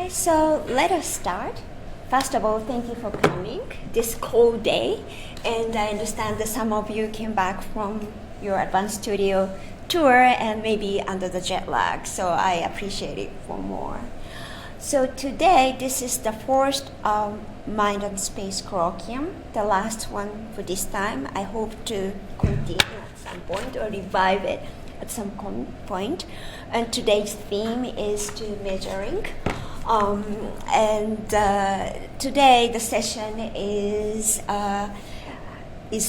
Hi, so let us start. First of all, thank you for coming this cold day. And I understand that some of you came back from your advanced studio tour and maybe under the jet lag, so I appreciate it for more. So today, this is the first Mind and Space Colloquium, the last one for this time. I hope to continue at some point or revive it at some point. And today's theme is to measuring. Today the session is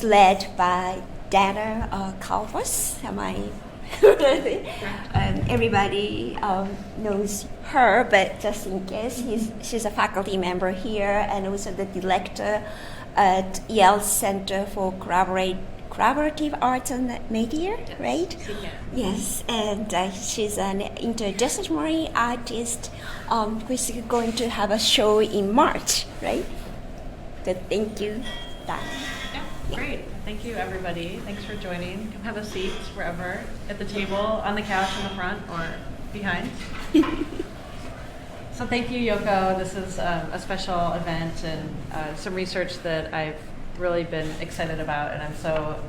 led by Dana Karwas. Am I? Everybody knows her, but just in case, she's a faculty member here and also the director at Yale Center for Collaborative Arts and Media, yes, right? CCAM. Yes, and she's an interdisciplinary artist who's going to have a show in March, right? So thank you, Dana. Yeah, great. Thank you, everybody. Thanks for joining. Come have a seat wherever, at the table, on the couch in the front, or behind. So thank you, Yoko. This is a special event and some research that I've really been excited about, and I'm so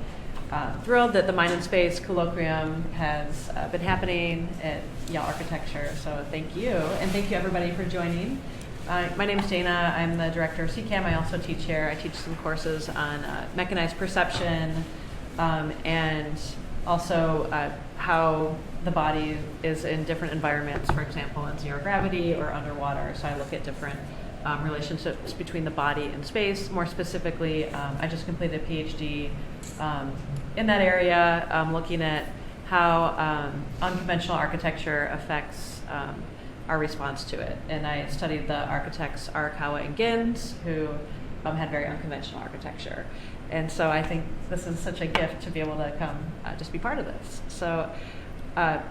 thrilled that the Mind and Space Colloquium has been happening at Yale Architecture. So thank you, and thank you, everybody, for joining. My name is Dana. I'm the director of CCAM. I also teach here. I teach some courses on mechanized perception and also how the body is in different environments, for example, in zero gravity or underwater. So I look at different relationships between the body and space. More specifically, I just completed a PhD in that area, looking at how unconventional architecture affects our response to it. And I studied the architects Arakawa and Gins, who had very unconventional architecture. And so I think this is such a gift to be able to come just be part of this. So I'm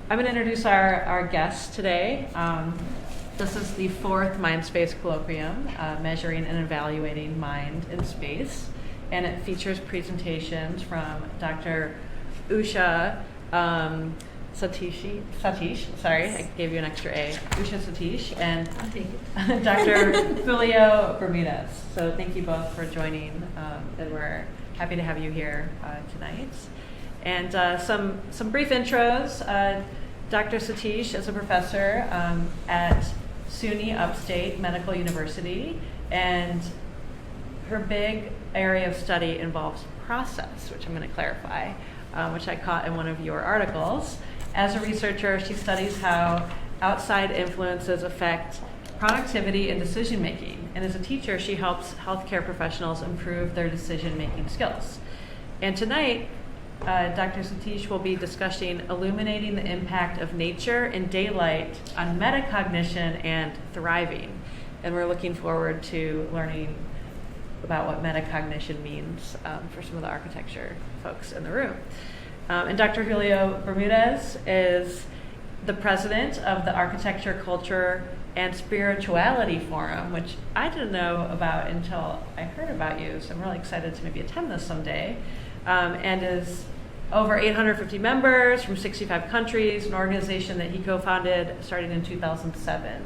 going to introduce our guest today. This is the fourth Mind Space Colloquium, measuring and evaluating mind in space. And it features presentations from Dr. Usha Satish, sorry, I gave you an extra A, Usha Satish, and Dr. Julio Bermudez. So thank you both for joining, and we're happy to have you here tonight. And some brief intros. Dr. Satish is a professor at SUNY Upstate Medical University, and her big area of study involves process, which I'm going to clarify, which I caught in one of your articles. As a researcher, she studies how outside influences affect productivity and decision-making. And as a teacher, she helps healthcare professionals improve their decision-making skills. And tonight, Dr. Satish will be discussing illuminating the impact of nature and daylight on metacognition and thriving. And we're looking forward to learning about what metacognition means for some of the architecture folks in the room. And Dr. Julio Bermudez is the president of the Architecture, Culture, and Spirituality Forum, which I didn't know about until I heard about you, so I'm really excited to maybe attend this someday, and is over 850 members from 65 countries, an organization that he co-founded starting in 2007.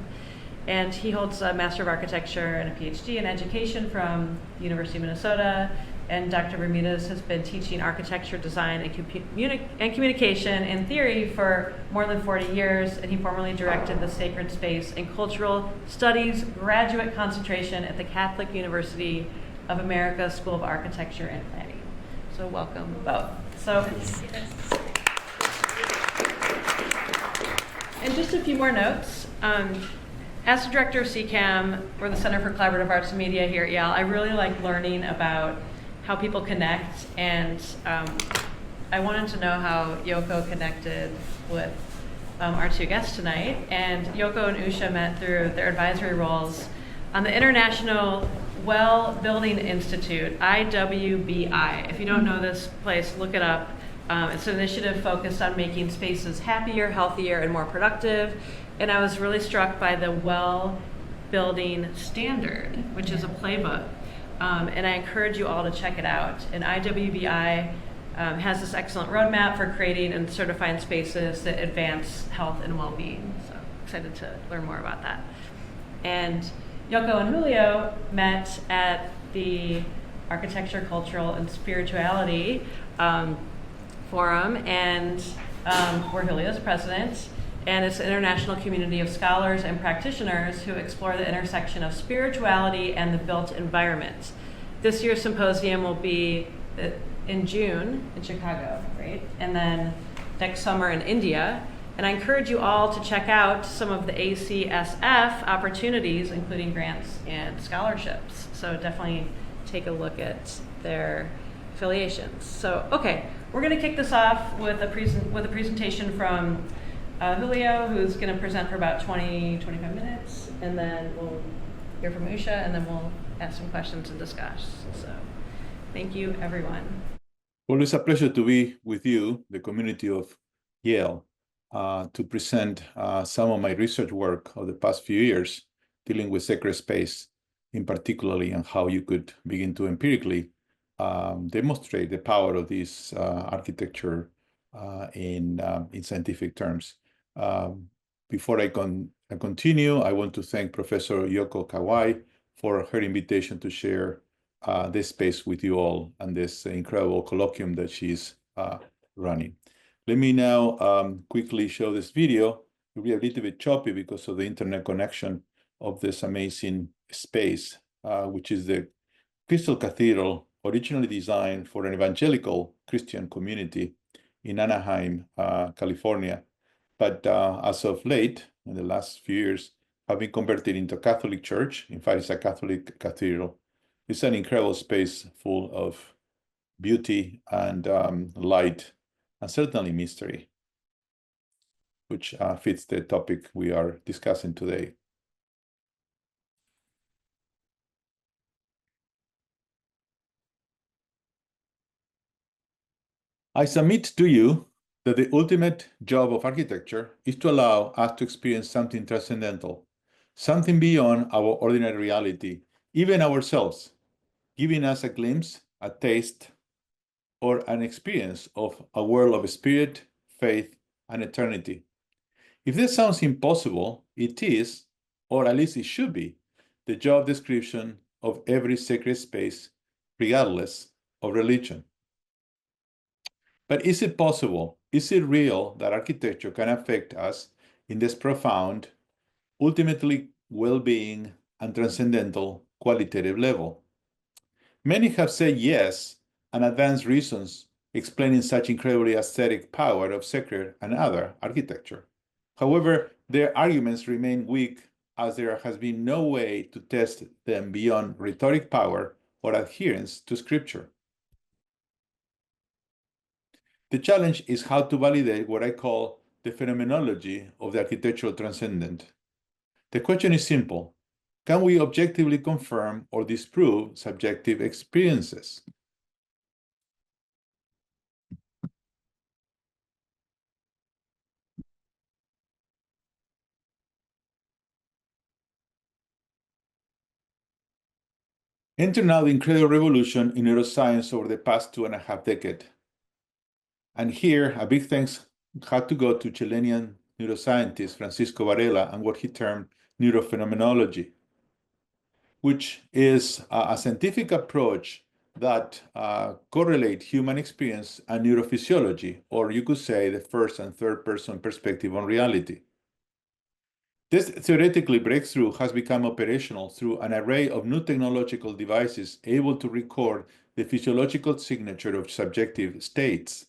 And he holds a Master of Architecture and a PhD in Education from the University of Minnesota. And Dr. Bermudez has been teaching architecture, design, and communication and theory for more than 40 years, and he formerly directed the Sacred Space and Cultural Studies graduate concentration at the Catholic University of America School of Architecture and Planning. So welcome both. And just a few more notes. As the director of CCAM, or the Center for Collaborative Arts and Media here at Yale, I really like learning about how people connect, and I wanted to know how Yoko connected with our two guests tonight. And Yoko and Usha met through their advisory roles on the International Well Building Institute, IWBI. If you don't know this place, look it up. It's an initiative focused on making spaces happier, healthier, and more productive. And I was really struck by the Well Building Standard, which is a playbook. And I encourage you all to check it out. And IWBI has this excellent roadmap for creating and certifying spaces that advance health and well-being. So excited to learn more about that. And Yoko and Julio met at the Architecture, Cultural, and Spirituality Forum, and where Julio's president. And it's an international community of scholars and practitioners who explore the intersection of spirituality and the built environment. This year's symposium will be in June in Chicago, right? And then next summer in India. And I encourage you all to check out some of the ACSF opportunities, including grants and scholarships. So definitely take a look at their affiliations. So, okay, we're going to kick this off with a presentation from Julio, who's going to present for about 20-25 minutes, and then we'll hear from Usha, and then we'll ask some questions and discuss. So, thank you, everyone. Well, it's a pleasure to be with you, the community of Yale, to present some of my research work of the past few years dealing with sacred space, in particularly, and how you could begin to empirically demonstrate the power of this architecture in scientific terms. Before I continue, I want to thank Professor Yoko Kawai for her invitation to share this space with you all and this incredible colloquium that she's running. Let me now quickly show this video. It will be a little bit choppy because of the internet connection of this amazing space, which is the Crystal Cathedral, originally designed for an evangelical Christian community in Anaheim, California. But as of late, in the last few years, have been converted into a Catholic church. In fact, it's a Catholic cathedral. It's an incredible space full of beauty and light, and certainly mystery, which fits the topic we are discussing today. I submit to you that the ultimate job of architecture is to allow us to experience something transcendental, something beyond our ordinary reality, even ourselves, giving us a glimpse, a taste, or an experience of a world of spirit, faith, and eternity. If this sounds impossible, it is, or at least it should be, the job description of every sacred space, regardless of religion. But is it possible? Is it real that architecture can affect us in this profound, ultimately well-being and transcendental qualitative level? Many have said yes and advanced reasons explaining such incredibly aesthetic power of sacred and other architecture. However, their arguments remain weak as there has been no way to test them beyond rhetoric power or adherence to scripture. The challenge is how to validate what I call the phenomenology of the architectural transcendent. The question is simple. Can we objectively confirm or disprove subjective experiences? Enter now the incredible revolution in neuroscience over the past 2.5 decades. And here, a big thanks had to go to Chilean neuroscientist Francisco Varela and what he termed neurophenomenology, which is a scientific approach that correlate human experience and neurophysiology, or you could say the first and third person perspective on reality. This theoretical breakthrough has become operational through an array of new technological devices able to record the physiological signature of subjective states,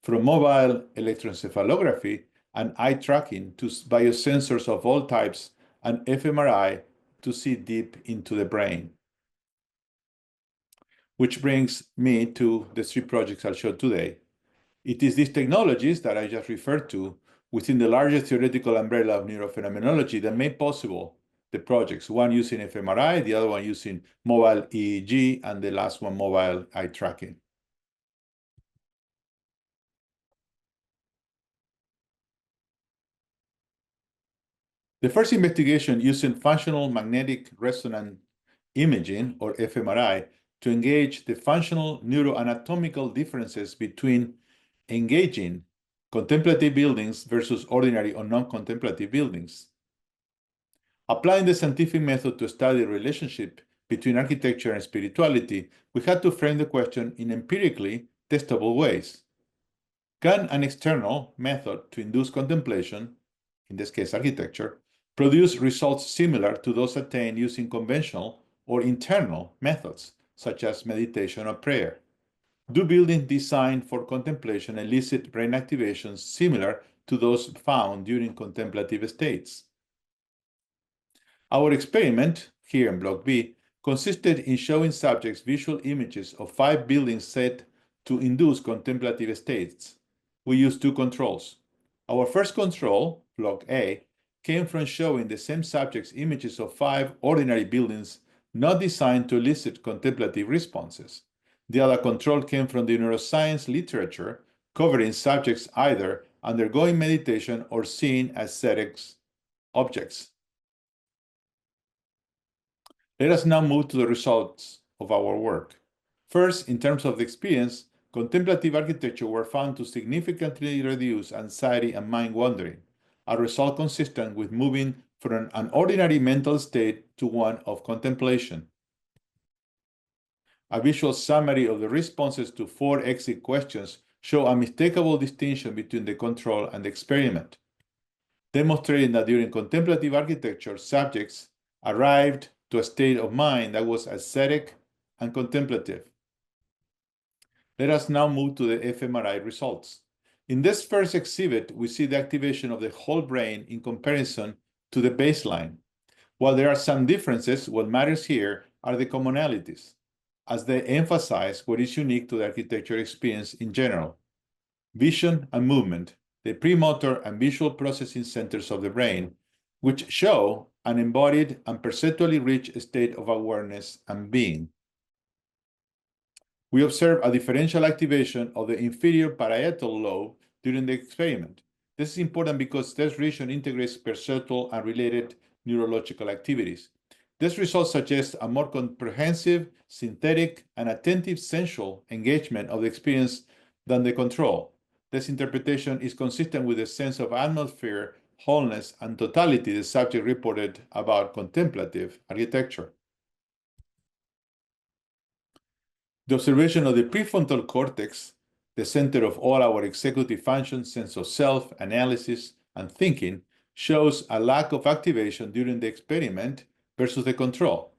from mobile electroencephalography and eye tracking to biosensors of all types and fMRI to see deep into the brain. Which brings me to the 3 projects I'll show today. It is these technologies that I just referred to within the largest theoretical umbrella of neurophenomenology that made possible the projects, one using fMRI, the other one using mobile EEG, and the last one mobile eye tracking. The first investigation using functional magnetic resonance imaging, or fMRI, to engage the functional neuroanatomical differences between engaging contemplative buildings versus ordinary or non-contemplative buildings. Applying the scientific method to study the relationship between architecture and spirituality, we had to frame the question in empirically testable ways. Can an external method to induce contemplation, in this case architecture, produce results similar to those attained using conventional or internal methods, such as meditation or prayer? Do buildings designed for contemplation elicit brain activations similar to those found during contemplative states? Our experiment, here in Block B, consisted in showing subjects visual images of 5 buildings said to induce contemplative states. We used 2 controls. Our first control, Block A, came from showing the same subjects images of 5 ordinary buildings not designed to elicit contemplative responses. The other control came from the neuroscience literature, covering subjects either undergoing meditation or seeing ascetics objects. Let us now move to the results of our work. First, in terms of the experience, contemplative architecture were found to significantly reduce anxiety and mind wandering, a result consistent with moving from an ordinary mental state to one of contemplation. A visual summary of the responses to 4 exit questions show unmistakable distinction between the control and the experiment, demonstrating that during contemplative architecture, subjects arrived to a state of mind that was ascetic and contemplative. Let us now move to the fMRI results. In this first exhibit, we see the activation of the whole brain in comparison to the baseline. While there are some differences, what matters here are the commonalities, as they emphasize what is unique to the architecture experience in general. Vision and movement, the premotor and visual processing centers of the brain, which show an embodied and perceptually rich state of awareness and being. We observe a differential activation of the inferior parietal lobe during the experiment. This is important because this region integrates perceptual and related neurological activities. This result suggests a more comprehensive, synthetic, and attentive sensual engagement of the experience than the control. This interpretation is consistent with the sense of atmosphere, wholeness, and totality the subject reported about contemplative architecture. The observation of the prefrontal cortex, the center of all our executive functions, sense of self, analysis, and thinking, shows a lack of activation during the experiment versus the control.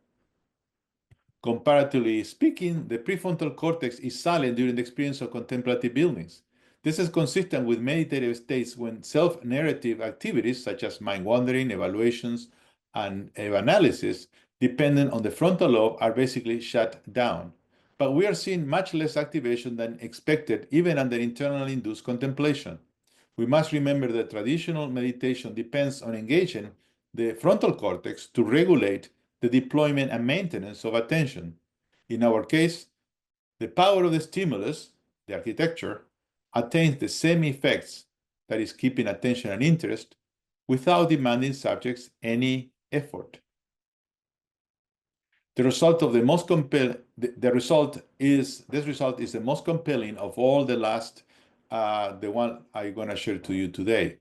Comparatively speaking, the prefrontal cortex is silent during the experience of contemplative buildings. This is consistent with meditative states when self-narrative activities such as mind-wandering, evaluations, and analysis, dependent on the frontal lobe, are basically shut down. But we are seeing much less activation than expected, even under internally induced contemplation. We must remember that traditional meditation depends on engaging the frontal cortex to regulate the deployment and maintenance of attention. In our case, the power of the stimulus, the architecture, attains the same effects, that is, keeping attention and interest, without demanding subjects any effort. This result is the most compelling of all the last, the one I'm going to share to you today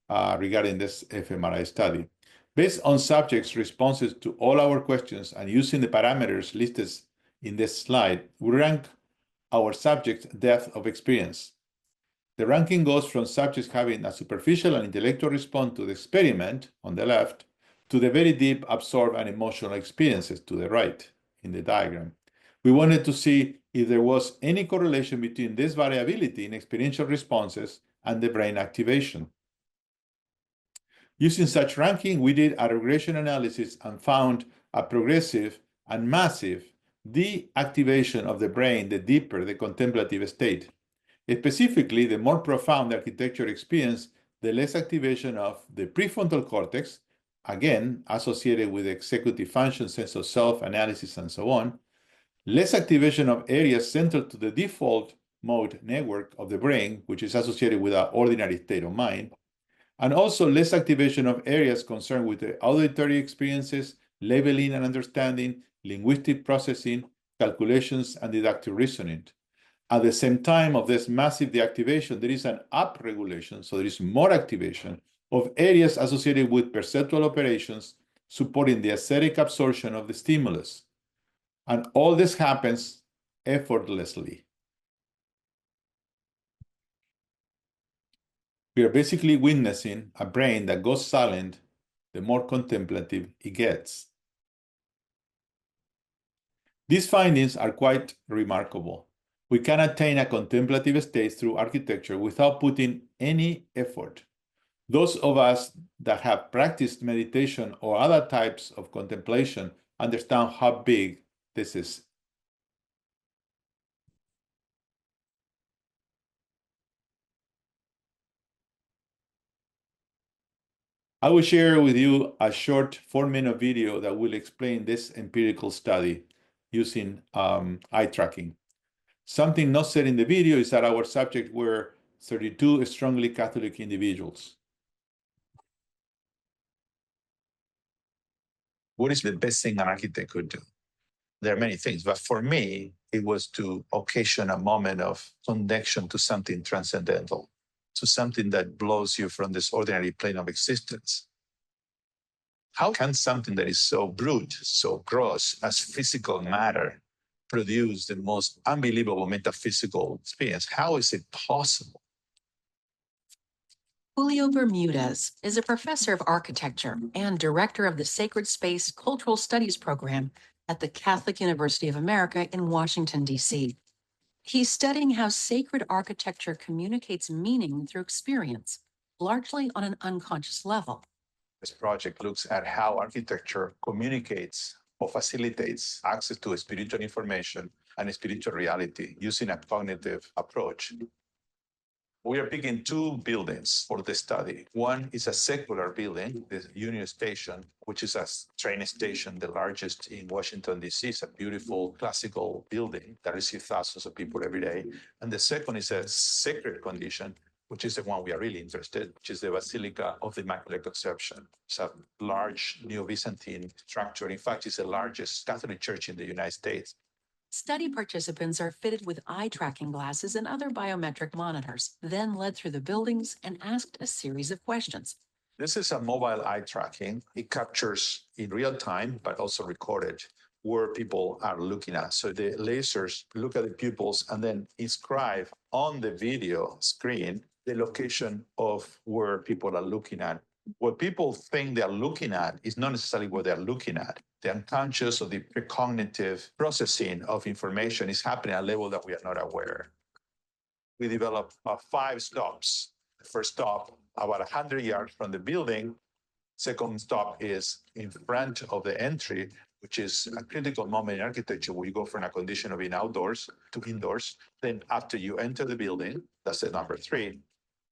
regarding this fMRI study. Based on subjects' responses to all our questions and using the parameters listed in this slide, we rank our subjects' depth of experience. The ranking goes from subjects having a superficial and intellectual response to the experiment on the left to the very deep absorbed and emotional experiences to the right in the diagram. We wanted to see if there was any correlation between this variability in experiential responses and the brain activation. Using such ranking, we did a regression analysis and found a progressive and massive deactivation of the brain the deeper the contemplative state. Specifically, the more profound the architecture experience, the less activation of the prefrontal cortex, again, associated with executive function, sense of self, analysis, and so on, less activation of areas central to the default mode network of the brain, which is associated with an ordinary state of mind, and also less activation of areas concerned with the auditory experiences, labeling and understanding, linguistic processing, calculations, and deductive reasoning. At the same time of this massive deactivation, there is an upregulation, so there is more activation of areas associated with perceptual operations, supporting the aesthetic absorption of the stimulus. And all this happens effortlessly. We are basically witnessing a brain that goes silent the more contemplative it gets. These findings are quite remarkable. We can attain a contemplative state through architecture without putting any effort. Those of us that have practiced meditation or other types of contemplation understand how big this is. I will share with you a short 4-minute video that will explain this empirical study using eye tracking. Something not said in the video is that our subjects were 32 strongly Catholic individuals. What is the best thing an architect could do? There are many things, but for me, it was to occasion a moment of connection to something transcendental, to something that blows you from this ordinary plane of existence. How can something that is so brute, so gross as physical matter produce the most unbelievable metaphysical experience? How is it possible? Julio Bermudez is a professor of architecture and director of the Sacred Space Cultural Studies program at the Catholic University of America in Washington, D.C. He's studying how sacred architecture communicates meaning through experience, largely on an unconscious level. This project looks at how architecture communicates or facilitates access to spiritual information and spiritual reality using a cognitive approach. We are picking 2 buildings for the study. One is a secular building, the Union Station, which is a train station, the largest in Washington, D.C. It's a beautiful classical building that receives thousands of people every day. And the second is a sacred condition, which is the one we are really interested in, which is the Basilica of the Immaculate Conception. It's a large Neo-Byzantine structure. In fact, it's the largest Catholic church in the United States. Study participants are fitted with eye tracking glasses and other biometric monitors, then led through the buildings and asked a series of questions. This is a mobile eye tracking. It captures in real time, but also recorded where people are looking at. So the lasers look at the pupils and then inscribe on the video screen the location of where people are looking at. What people think they're looking at is not necessarily what they're looking at. The unconscious or the precognitive processing of information is happening at a level that we are not aware. We developed 5 stops. The first stop, about 100 yards from the building. Second stop is in front of the entry, which is a critical moment in architecture where you go from a condition of being outdoors to indoors. Then after you enter the building, that's the number 3.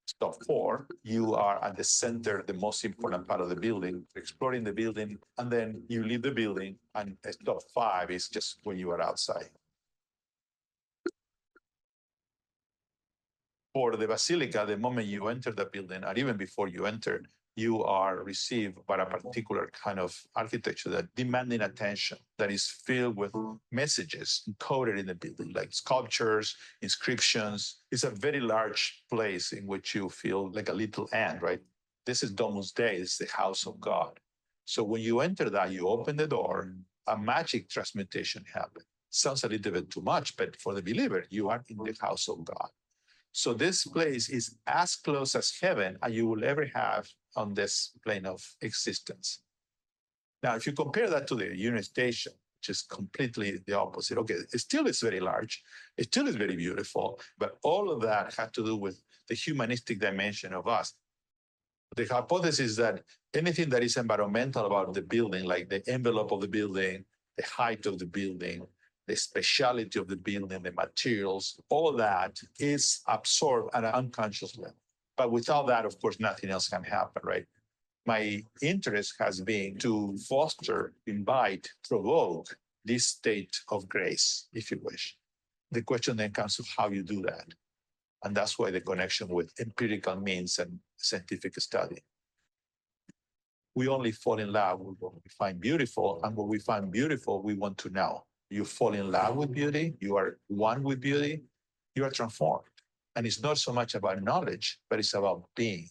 Stop 4, you are at the center, the most important part of the building, exploring the building, and then you leave the building, and stop 5 is just when you are outside. For the Basilica, the moment you enter the building, or even before you enter, you are received by a particular kind of architecture that demanding attention, that is filled with messages encoded in the building, like sculptures, inscriptions. It's a very large place in which you feel like a little ant, right? This is Domus Dei, it's the house of God. So when you enter that, you open the door, a magic transmutation happens. Sounds a little bit too much, but for the believer, you are in the house of God. So this place is as close as heaven as you will ever have on this plane of existence. Now, if you compare that to the Union Station, which is completely the opposite, okay, it still is very large, it still is very beautiful, but all of that had to do with the humanistic dimension of us. The hypothesis is that anything that is environmental about the building, like the envelope of the building, the height of the building, the speciality of the building, the materials, all that is absorbed at an unconscious level. But without that, of course, nothing else can happen, right? My interest has been to foster, invite, provoke this state of grace, if you wish. The question then comes to how you do that. And that's why the connection with empirical means and scientific study. We only fall in love with what we find beautiful, and what we find beautiful, we want to know. You fall in love with beauty, you are one with beauty, you are transformed. And it's not so much about knowledge, but it's about being.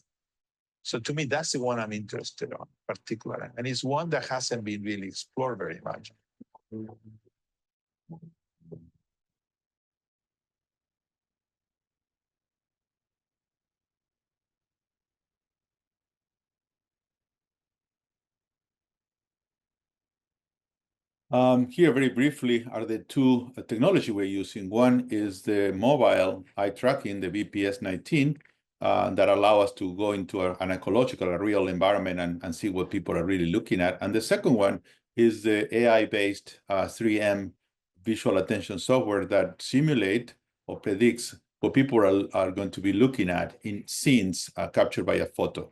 So to me, that's the one I'm interested in particular. And it's one that hasn't been really explored very much. Here, very briefly, are the two technology we're using. One is the mobile eye tracking, the BPS-19, that allow us to go into an ecological, a real environment and see what people are really looking at. And the second one is the AI-based 3M visual attention software that simulate or predicts what people are going to be looking at in scenes captured by a photo.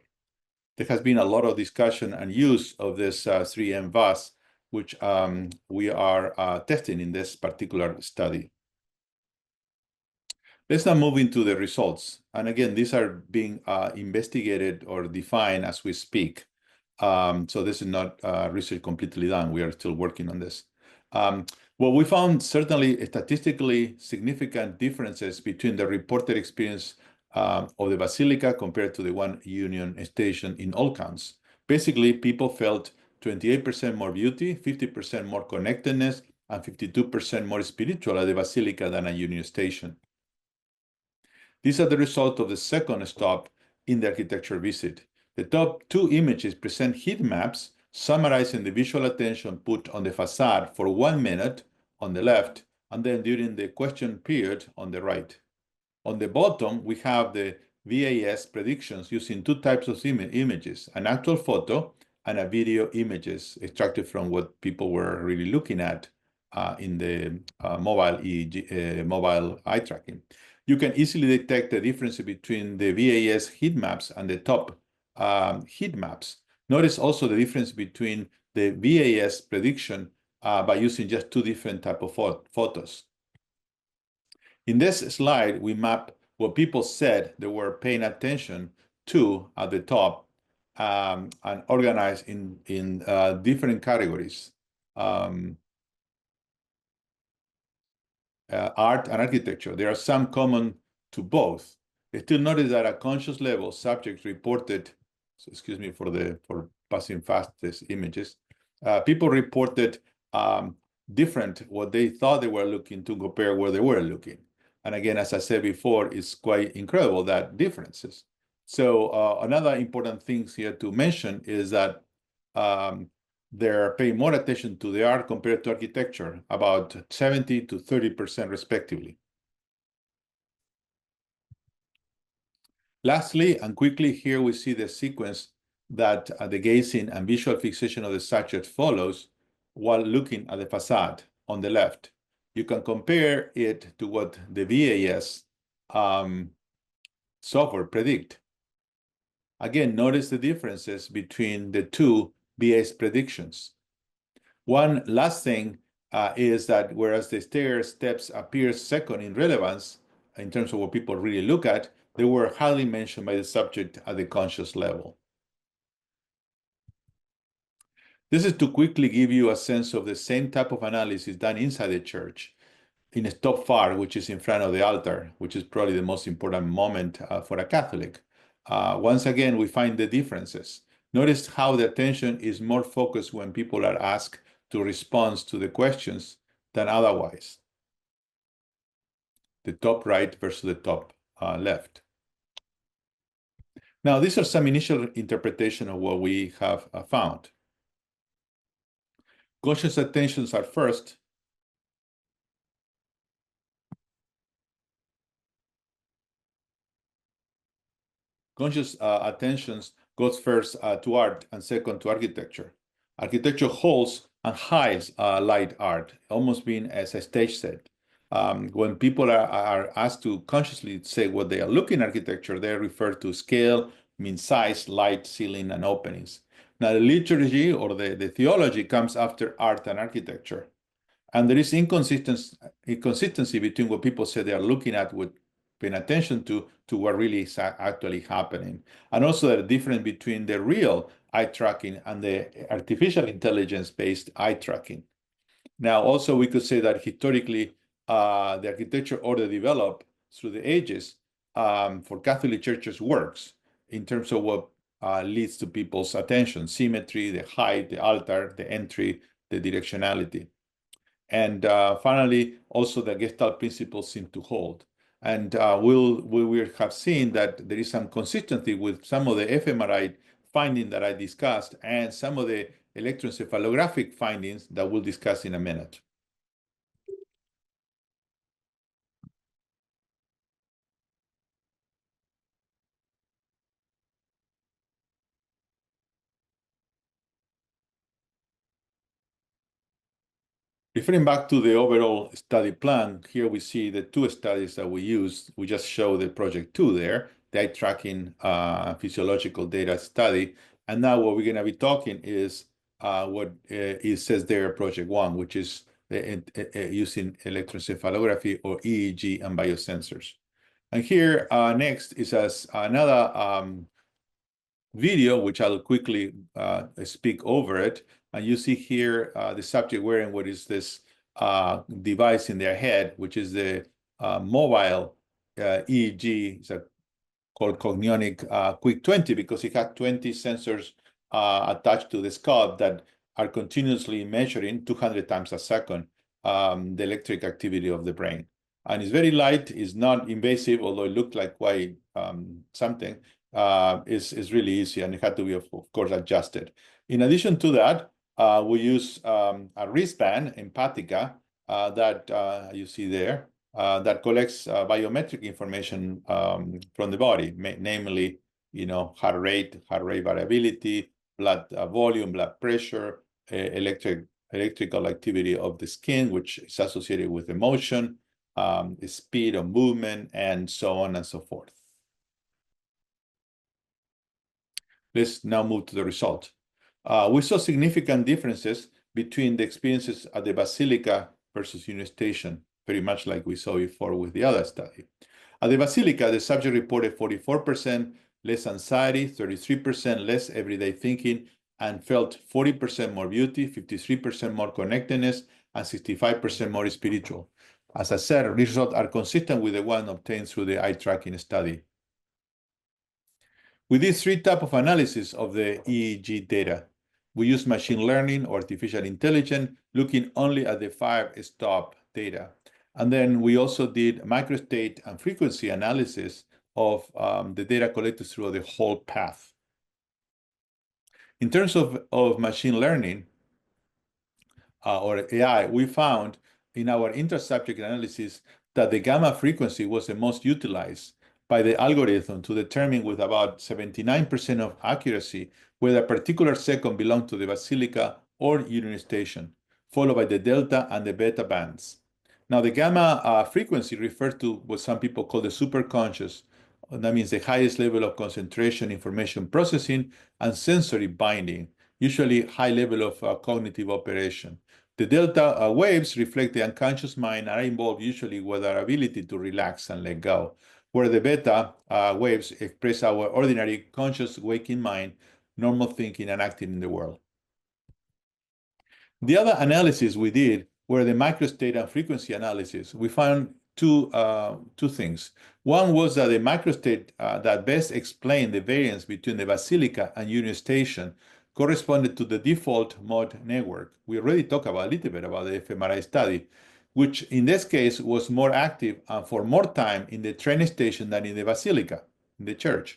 There has been a lot of discussion and use of this 3M VAS, which we are testing in this particular study. Let's now move into the results. And again, these are being investigated or defined as we speak. So this is not research completely done. We are still working on this. Well, we found certainly statistically significant differences between the reported experience of the Basilica compared to the One Union Station in all counts. Basically, people felt 28% more beauty, 50% more connectedness, and 52% more spiritual at the Basilica than a Union Station. These are the result of the second stop in the architecture visit. The top two images present heat maps summarizing the visual attention put on the facade for 1 minute on the left, and then during the question period on the right. On the bottom, we have the VAS predictions using two types of images, an actual photo and a video images extracted from what people were really looking at in the mobile eye tracking. You can easily detect the difference between the VAS heat maps and the top heat maps. Notice also the difference between the VAS prediction by using just two different types of photos. In this slide, we map what people said they were paying attention to at the top and organized in different categories. Art and architecture. There are some common to both. Still notice that at conscious level, subjects reported, so excuse me for passing fast these images, people reported different what they thought they were looking to compare where they were looking. And again, as I said before, it's quite incredible that differences. So another important thing here to mention is that they're paying more attention to the art compared to architecture, about 70 to 30% respectively. Lastly, and quickly, here we see the sequence that the gazing and visual fixation of the subject follows while looking at the facade on the left. You can compare it to what the VAS software predict. Again, notice the differences between the two VAS predictions. One last thing is that whereas the stair steps appear second in relevance in terms of what people really look at, they were hardly mentioned by the subject at the conscious level. This is to quickly give you a sense of the same type of analysis done inside the church in a stop far, which is in front of the altar, which is probably the most important moment for a Catholic. Once again, we find the differences. Notice how the attention is more focused when people are asked to respond to the questions than otherwise. The top right versus the top left. Now, these are some initial interpretation of what we have found. Conscious attentions are first. Conscious attentions goes first to art and second to architecture. Architecture holds and hides light art, almost being as a stage set. When people are asked to consciously say what they are looking at architecture, they refer to scale, mean size, light, ceiling, and openings. Now, the liturgy or the theology comes after art and architecture. And there is inconsistency between what people say they are looking at, what paying attention to what really is actually happening. And also the difference between the real eye tracking and the artificial intelligence-based eye tracking. Now, also we could say that historically, the architecture order developed through the ages for Catholic churches works in terms of what leads to people's attention: symmetry, the height, the altar, the entry, the directionality. And finally, also the Gestalt principles seem to hold. And we will have seen that there is some consistency with some of the fMRI findings that I discussed and some of the electroencephalographic findings that we'll discuss in a minute. Referring back to the overall study plan, here we see the two studies that we used. We just show the project 2 there, the eye tracking physiological data study. And now what we're going to be talking is what it says there, project 1, which is using electroencephalography or EEG and biosensors. And here next is another video, which I'll quickly speak over it. And you see here the subject wearing what is this device in their head, which is the mobile EEG. It's called Cognionic Quick 20 because it had 20 sensors attached to the scalp that are continuously measuring 200 times a second the electric activity of the brain. And it's very light, it's not invasive, although it looked like quite something. Is really easy, and it had to be, of course, adjusted. In addition to that, we use a wristband, Empatica, that you see there, that collects biometric information from the body, namely, heart rate variability, blood volume, blood pressure, electrical activity of the skin, which is associated with emotion, speed of movement, and so on and so forth. Let's now move to the result. We saw significant differences between the experiences at the Basilica versus Union Station, very much like we saw before with the other study. At the Basilica, the subject reported 44% less anxiety, 33% less everyday thinking, and felt 40% more beauty, 53% more connectedness, and 65% more spiritual. As I said, results are consistent with the one obtained through the eye tracking study. We did 3 types of analysis of the EEG data. We used machine learning or artificial intelligence, looking only at the 5-stop data. And then we also did microstate and frequency analysis of the data collected through the whole path. In terms of machine learning or AI, we found in our inter-subject analysis that the gamma frequency was the most utilized by the algorithm to determine with about 79% of accuracy whether a particular second belonged to the Basilica or Union Station, followed by the delta and the beta bands. Now, the gamma frequency refers to what some people call the superconscious. That means the highest level of concentration, information processing, and sensory binding, usually high level of cognitive operation. The delta waves reflect the unconscious mind and are involved usually with our ability to relax and let go, where the beta waves express our ordinary conscious waking mind, normal thinking, and acting in the world. The other analysis we did were the microstate and frequency analysis. We found two things. One was that the microstate that best explained the variance between the Basilica and Union Station corresponded to the default mode network. We already talked about a little bit about the fMRI study, which in this case was more active and for more time in the train station than in the Basilica, in the church.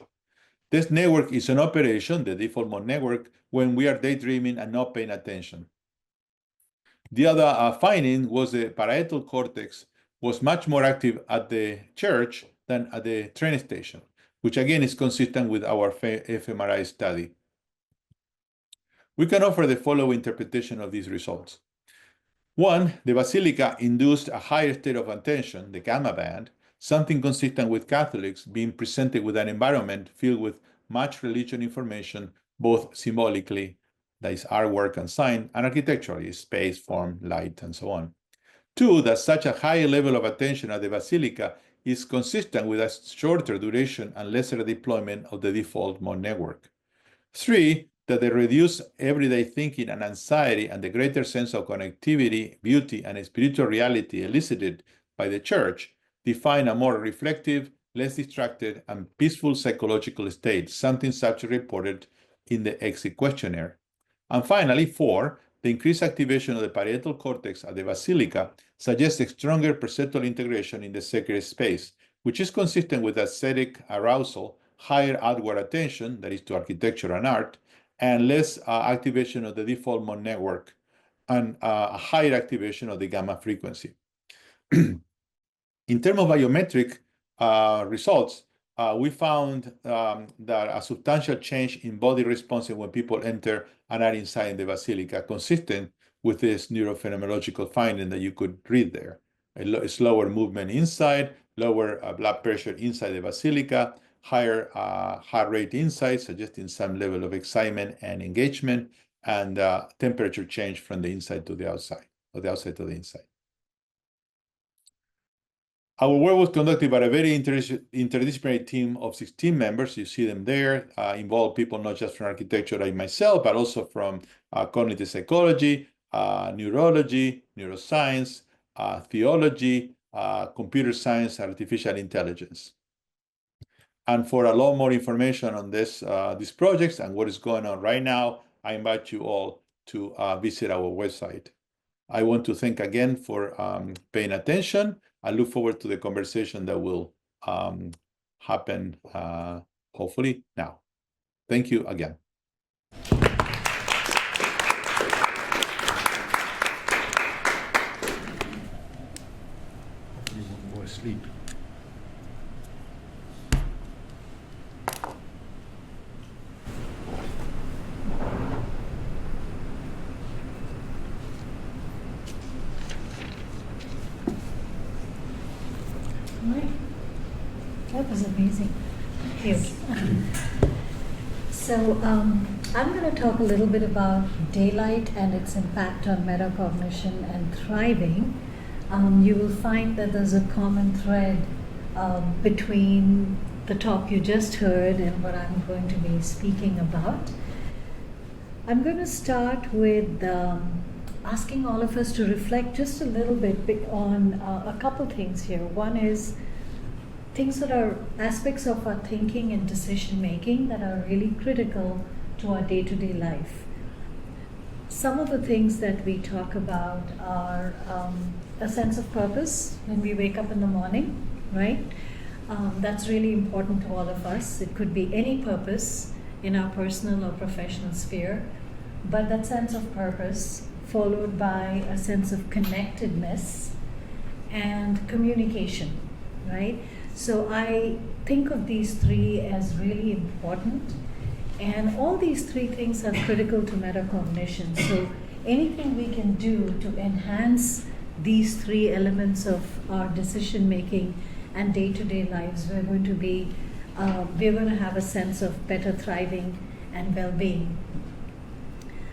This network is in operation, the default mode network, when we are daydreaming and not paying attention. The other finding was the parietal cortex was much more active at the church than at the train station, which again is consistent with our fMRI study. We can offer the following interpretation of these results. One, the Basilica induced a higher state of attention, the gamma band, something consistent with Catholics being presented with an environment filled with much religion information, both symbolically, that is artwork and sign, and architecturally, space, form, light, and so on. Two, that such a higher level of attention at the Basilica is consistent with a shorter duration and lesser deployment of the default mode network. Three, that the reduced everyday thinking and anxiety and the greater sense of connectivity, beauty, and spiritual reality elicited by the church define a more reflective, less distracted, and peaceful psychological state, something subject reported in the exit questionnaire. And finally, 4, the increased activation of the parietal cortex at the basilica suggests a stronger perceptual integration in the sacred space, which is consistent with aesthetic arousal, higher outward attention, that is to architecture and art, and less activation of the default mode network, and a higher activation of the gamma frequency. In terms of biometric results, we found that a substantial change in body response when people enter and are inside the basilica, consistent with this neurophenomenological finding that you could read there. A slower movement inside, lower blood pressure inside the basilica, higher heart rate inside, suggesting some level of excitement and engagement, and temperature change from the inside to the outside, or the outside to the inside. Our work was conducted by a very interdisciplinary team of 16 members. You see them there, involved people not just from architecture like myself, but also from cognitive psychology, neurology, neuroscience, theology, computer science, artificial intelligence. And for a lot more information on these projects and what is going on right now, I invite you all to visit our website. I want to thank again for paying attention. I look forward to the conversation that will happen hopefully now. Thank you again. You won't go to sleep. That was amazing. Thank you. So I'm going to talk a little bit about daylight and its impact on metacognition and thriving. You will find that there's a common thread between the talk you just heard and what I'm going to be speaking about. I'm going to start with asking all of us to reflect just a little bit on a couple things here. One is things that are aspects of our thinking and decision making that are really critical to our day-to-day life. Some of the things that we talk about are a sense of purpose when we wake up in the morning, right? That's really important to all of us. It could be any purpose in our personal or professional sphere, but that sense of purpose followed by a sense of connectedness and communication, right? So I think of these three as really important, and all these three things are critical to metacognition. So anything we can do to enhance these three elements of our decision making and day-to-day lives, we're going to have a sense of better thriving and well-being.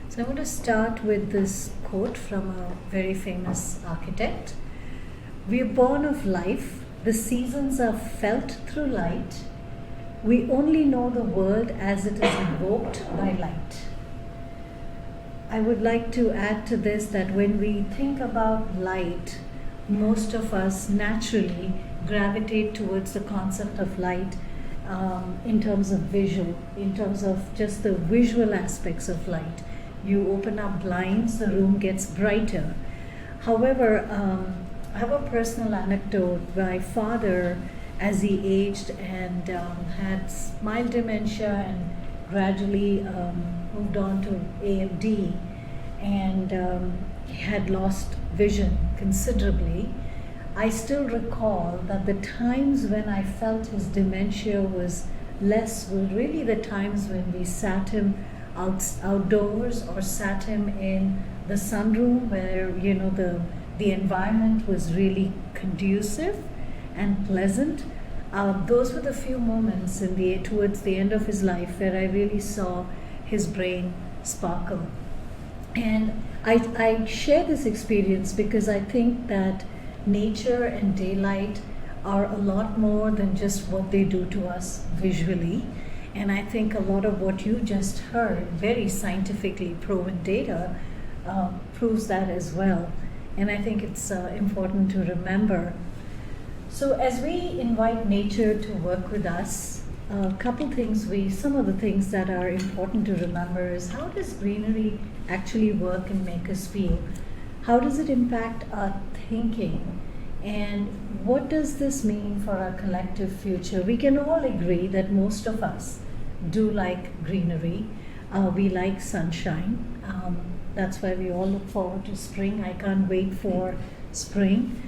So I'm going to start with this quote from a very famous architect. "We are born of life. The seasons are felt through light. We only know the world as it is evoked by light." I would like to add to this that when we think about light, most of us naturally gravitate towards the concept of light in terms of visual, in terms of just the visual aspects of light. You open up blinds, the room gets brighter. However, I have a personal anecdote. My father, as he aged and had mild dementia and gradually moved on to AMD, and he had lost vision considerably. I still recall that the times when I felt his dementia was less were really the times when we sat him outdoors or sat him in the sunroom where, you know, the environment was really conducive and pleasant. Those were the few moments towards the end of his life where I really saw his brain sparkle. And I share this experience because I think that nature and daylight are a lot more than just what they do to us visually. And I think a lot of what you just heard, very scientifically proven data, proves that as well. And I think it's important to remember. So as we invite nature to work with us, some of the things that are important to remember is, how does greenery actually work and make us feel? How does it impact our thinking? And what does this mean for our collective future? We can all agree that most of us do like greenery. We like sunshine. That's why we all look forward to spring. I can't wait for spring.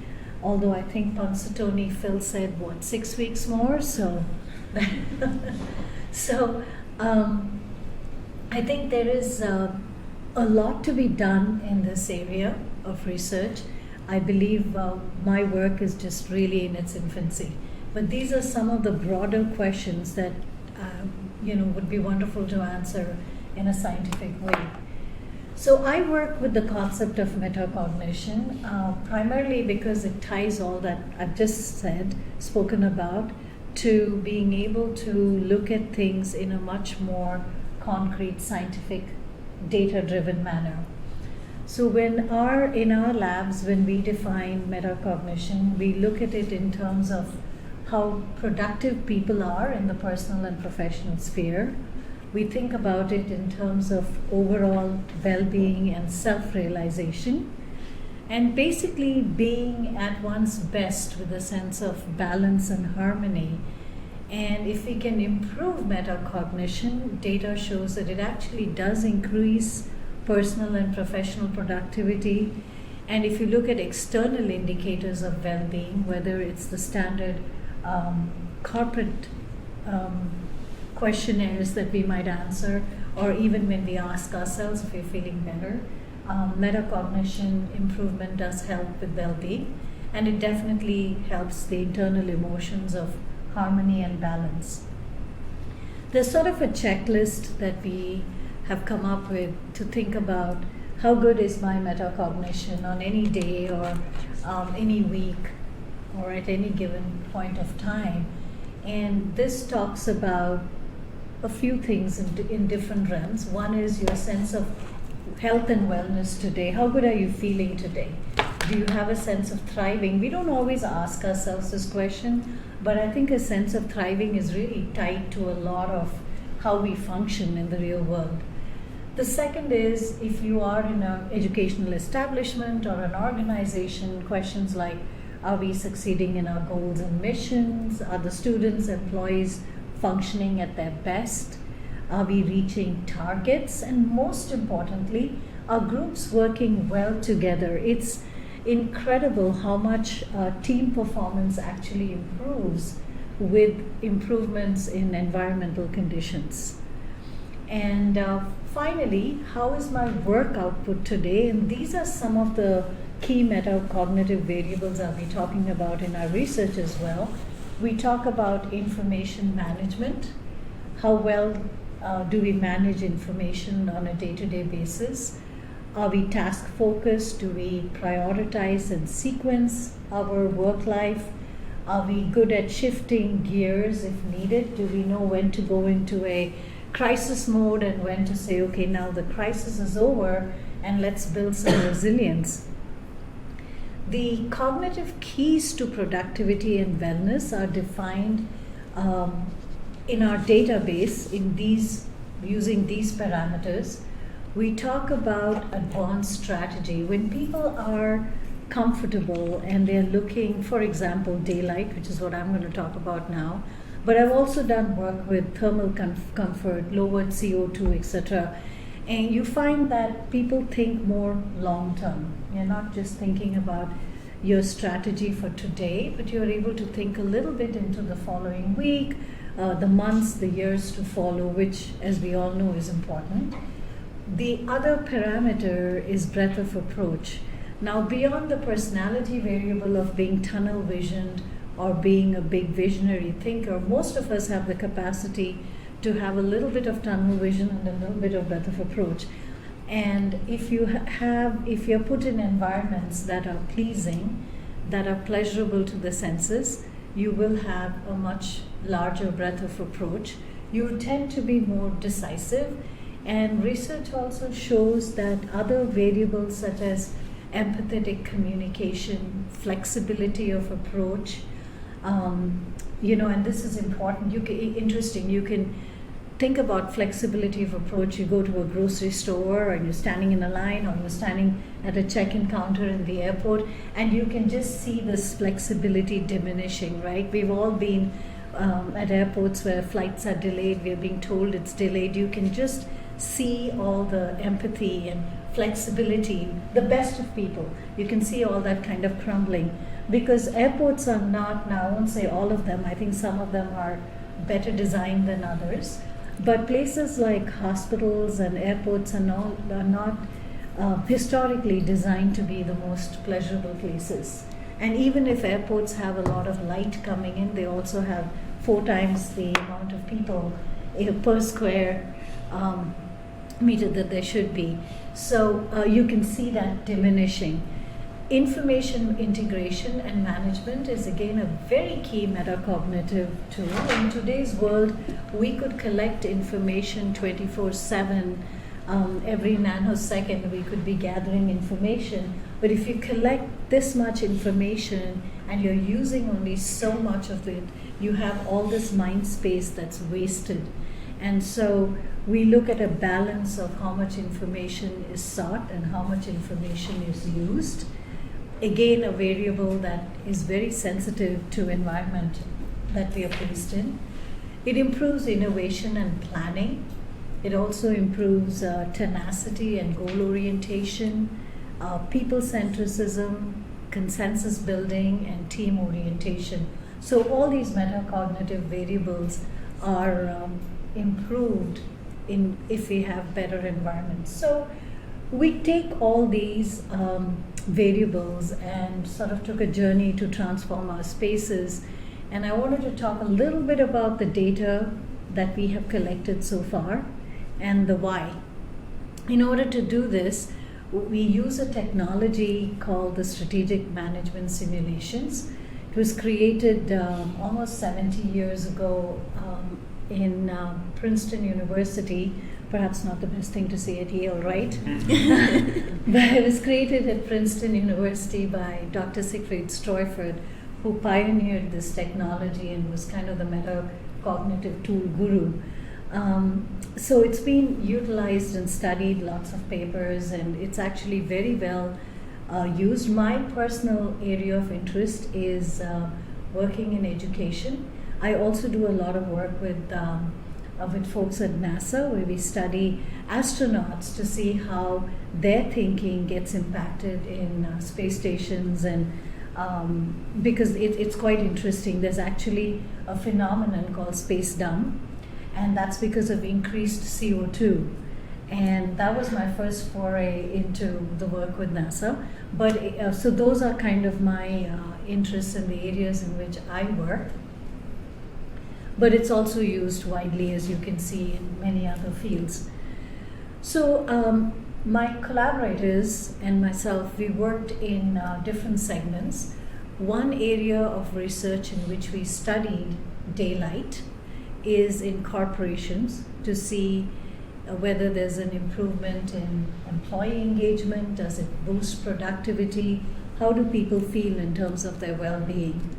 Although I think Punxsutawney Phil said, 6 weeks more? So I think there is a lot to be done in this area of research. I believe my work is just really in its infancy. But these are some of the broader questions that would be wonderful to answer in a scientific way. So I work with the concept of metacognition, primarily because it ties all that I've just spoken about, to being able to look at things in a much more concrete, scientific, data-driven manner. So in our labs, when we define metacognition, we look at it in terms of how productive people are in the personal and professional sphere. We think about it in terms of overall well-being and self-realization, and basically being at one's best with a sense of balance and harmony. And if we can improve metacognition, data shows that it actually does increase personal and professional productivity. And if you look at external indicators of well-being, whether it's the standard corporate questionnaires that we might answer, or even when we ask ourselves if we're feeling better, metacognition improvement does help with well-being, and it definitely helps the internal emotions of harmony and balance. There's sort of a checklist that we have come up with to think about how good is my metacognition on any day or any week or at any given point of time. And this talks about a few things in different realms. One is your sense of health and wellness today. How good are you feeling today? Do you have a sense of thriving? We don't always ask ourselves this question, but I think a sense of thriving is really tied to a lot of how we function in the real world. The second is, if you are in an educational establishment or an organization, questions like, are we succeeding in our goals and missions? Are the students, employees functioning at their best? Are we reaching targets? And most importantly, are groups working well together? It's incredible how much team performance actually improves with improvements in environmental conditions. And finally, how is my work output today? And these are some of the key metacognitive variables I'll be talking about in our research as well. We talk about information management. How well do we manage information on a day-to-day basis? Are we task focused? Do we prioritize and sequence our work life? Are we good at shifting gears if needed? Do we know when to go into a crisis mode and when to say, okay, now the crisis is over and let's build some resilience? The cognitive keys to productivity and wellness are defined in our database using these parameters. We talk about advanced strategy. When people are comfortable and they're looking, for example, daylight, which is what I'm going to talk about now, but I've also done work with thermal comfort, lowered CO2, etc. And you find that people think more long term. You're not just thinking about your strategy for today, but you're able to think a little bit into the following week, the months, the years to follow, which, as we all know, is important. The other parameter is breadth of approach. Now, beyond the personality variable of being tunnel visioned or being a big visionary thinker, most of us have the capacity to have a little bit of tunnel vision and a little bit of breadth of approach. And if you're put in environments that are pleasing, that are pleasurable to the senses, you will have a much larger breadth of approach. You tend to be more decisive. And research also shows that other variables such as empathetic communication, flexibility of approach, And this is important. Interesting. You can think about flexibility of approach. You go to a grocery store and you're standing in a line, or you're standing at a check-in counter in the airport, and you can just see this flexibility diminishing, right? We've all been at airports where flights are delayed. We're being told it's delayed. You can just see all the empathy and flexibility, the best of people. You can see all that kind of crumbling, because airports are not, now I won't say all of them, I think some of them are better designed than others, but places like hospitals and airports are not historically designed to be the most pleasurable places. And even if airports have a lot of light coming in, they also have 4 times the amount of people per square meter that there should be. So you can see that diminishing. Information integration and management is again a very key metacognitive tool. In today's world, we could collect information 24/7. Every nanosecond we could be gathering information. But if you collect this much information and you're using only so much of it, you have all this mind space that's wasted. And so we look at a balance of how much information is sought and how much information is used. Again, a variable that is very sensitive to environment that we are placed in. It improves innovation and planning. It also improves tenacity and goal orientation, people centricism, consensus building, and team orientation. So all these metacognitive variables are improved if we have better environments. So we take all these variables and sort of took a journey to transform our spaces. And I wanted to talk a little bit about the data that we have collected so far and the why. In order to do this, we use a technology called the strategic management simulations. It was created almost 70 years ago in Princeton University. Perhaps not the best thing to say at Yale, right? But it was created at Princeton University by Dr. Siegfried Streufert, who pioneered this technology and was kind of the metacognitive tool guru. So it's been utilized and studied, lots of papers, and it's actually very well used. My personal area of interest is working in education. I also do a lot of work with folks at NASA, where we study astronauts to see how their thinking gets impacted in space stations, and because it's quite interesting. There's actually a phenomenon called space dumb, and that's because of increased CO2. And that was my first foray into the work with NASA. But so those are kind of my interests in the areas in which I work. But it's also used widely, as you can see, in many other fields. So my collaborators and myself, we worked in different segments. One area of research in which we studied daylight is in corporations to see whether there's an improvement in employee engagement, does it boost productivity, how do people feel in terms of their well-being.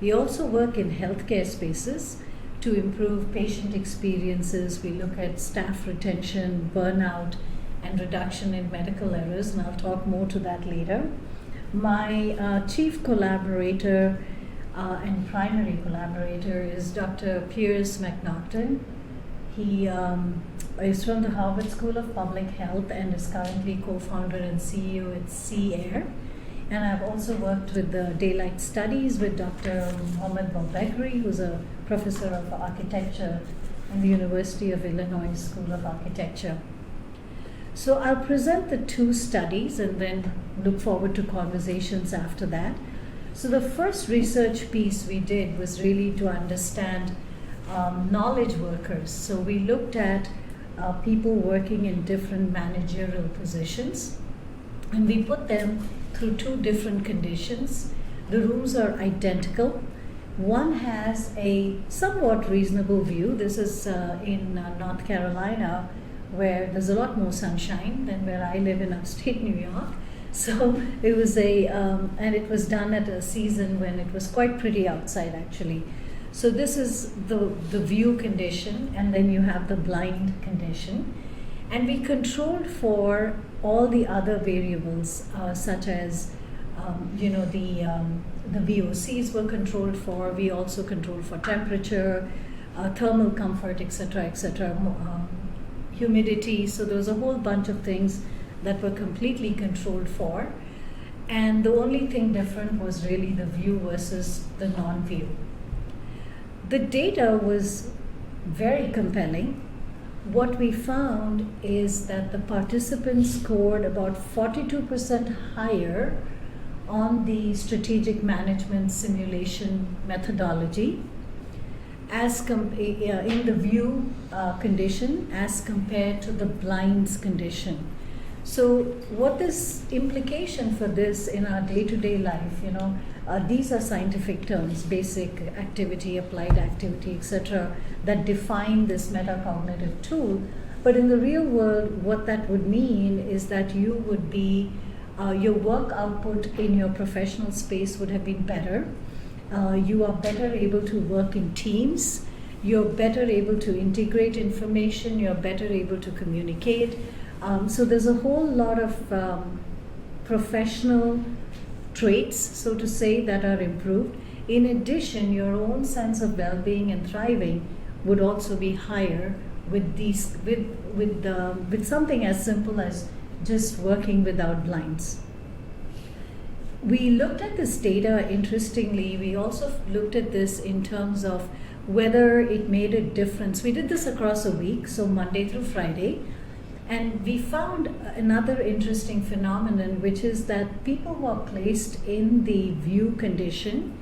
We also work in healthcare spaces to improve patient experiences. We look at staff retention, burnout, and reduction in medical errors, and I'll talk more to that later. My chief collaborator and primary collaborator is Dr. Piers McNaughton. He is from the Harvard School of Public Health and is currently co-founder and CEO at CARE. And I've also worked with the daylight studies with Dr. Mohammed Balbekri, who's a professor of architecture in the University of Illinois School of Architecture. So I'll present the 2 studies and then look forward to conversations after that. So the first research piece we did was really to understand knowledge workers. So we looked at people working in different managerial positions, and we put them through 2 different conditions. The rooms are identical. One has a somewhat reasonable view. This is in North Carolina, where there's a lot more sunshine than where I live in upstate New York. So it was and it was done at a season when it was quite pretty outside actually. So this is the view condition, and then you have the blind condition. And we controlled for all the other variables, such as, the VOCs were controlled for. We also controlled for temperature, thermal comfort, etc., humidity. So there was a whole bunch of things that were completely controlled for. And the only thing different was really the view versus the non-view. The data was very compelling. What we found is that the participants scored about 42% higher on the strategic management simulation methodology in the view condition as compared to the blinds condition. So what is implication for this in our day-to-day life? These are scientific terms, basic activity, applied activity, etc., that define this metacognitive tool. But in the real world, what that would mean is that you would be, your work output in your professional space would have been better. You are better able to work in teams. You're better able to integrate information. You're better able to communicate. So there's a whole lot of professional traits, so to say, that are improved. In addition, your own sense of well-being and thriving would also be higher with these with something as simple as just working without blinds. We looked at this data. Interestingly, we also looked at this in terms of whether it made a difference. We did this across a week, so Monday through Friday. And we found another interesting phenomenon, which is that people who are placed in the view condition,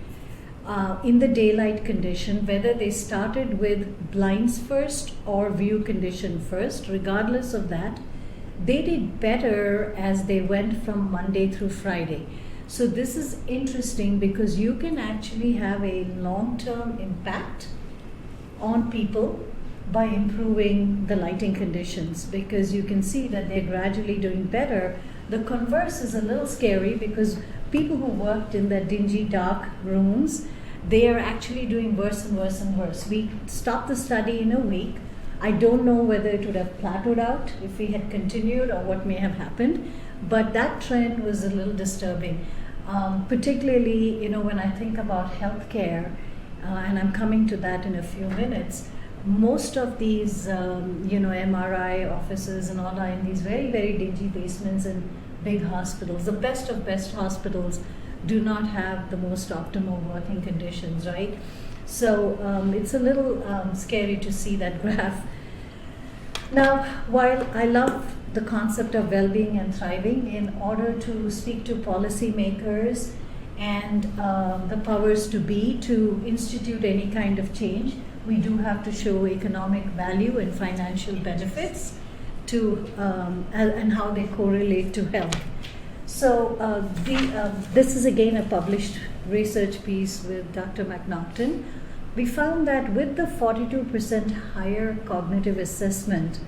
in the daylight condition, whether they started with blinds first or view condition first, regardless of that, they did better as they went from Monday through Friday. So this is interesting because you can actually have a long-term impact on people by improving the lighting conditions, because you can see that they're gradually doing better. The converse is a little scary because people who worked in the dingy, dark rooms, they are actually doing worse and worse and worse. We stopped the study in a week. I don't know whether it would have plateaued out if we had continued or what may have happened, but that trend was a little disturbing. Particularly, when I think about healthcare, and I'm coming to that in a few minutes, most of these, MRI offices and all are in these very, very dingy basements in big hospitals. The best of best hospitals do not have the most optimal working conditions, right? So it's a little scary to see that graph. Now, while I love the concept of well-being and thriving, in order to speak to policymakers and the powers to be to institute any kind of change, we do have to show economic value and financial benefits to and how they correlate to health. So this is again a published research piece with Dr. McNaughton. We found that with the 42% higher cognitive assessment,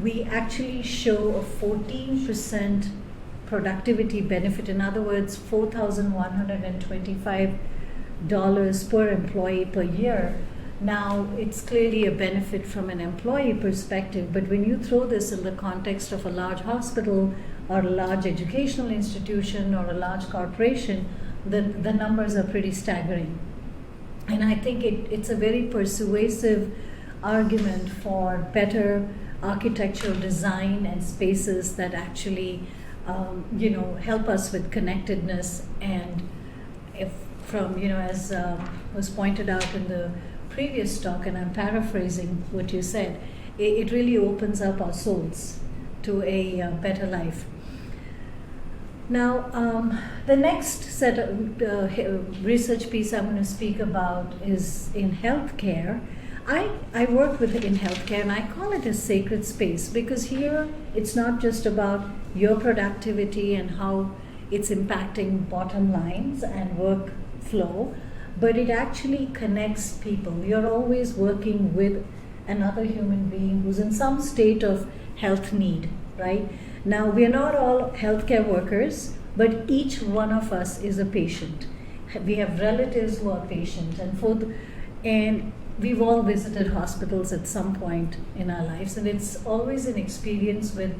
we actually show a 14% productivity benefit. In other words, $4,125 per employee per year. Now, it's clearly a benefit from an employee perspective, but when you throw this in the context of a large hospital or a large educational institution or a large corporation, the numbers are pretty staggering. And I think it's a very persuasive argument for better architectural design and spaces that actually, help us with connectedness. And as was pointed out in the previous talk, and I'm paraphrasing what you said, it really opens up our souls to a better life. Now, the next set of research piece I'm going to speak about is in healthcare. I work in healthcare, and I call it a sacred space because here it's not just about your productivity and how it's impacting bottom lines and workflow, but it actually connects people. You're always working with another human being who's in some state of health need, right? Now, we are not all healthcare workers, but each one of us is a patient. We have relatives who are patients, and we've all visited hospitals at some point in our lives, and it's always an experience with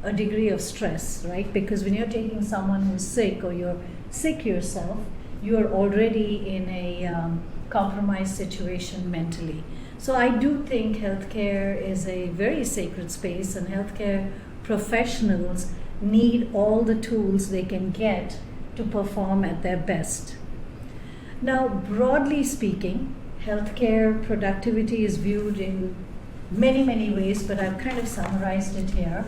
a degree of stress, right? Because when you're taking someone who's sick or you're sick yourself, you're already in a compromised situation mentally. So I do think healthcare is a very sacred space, and healthcare professionals need all the tools they can get to perform at their best. Now, broadly speaking, healthcare productivity is viewed in many, many ways, but I've kind of summarized it here.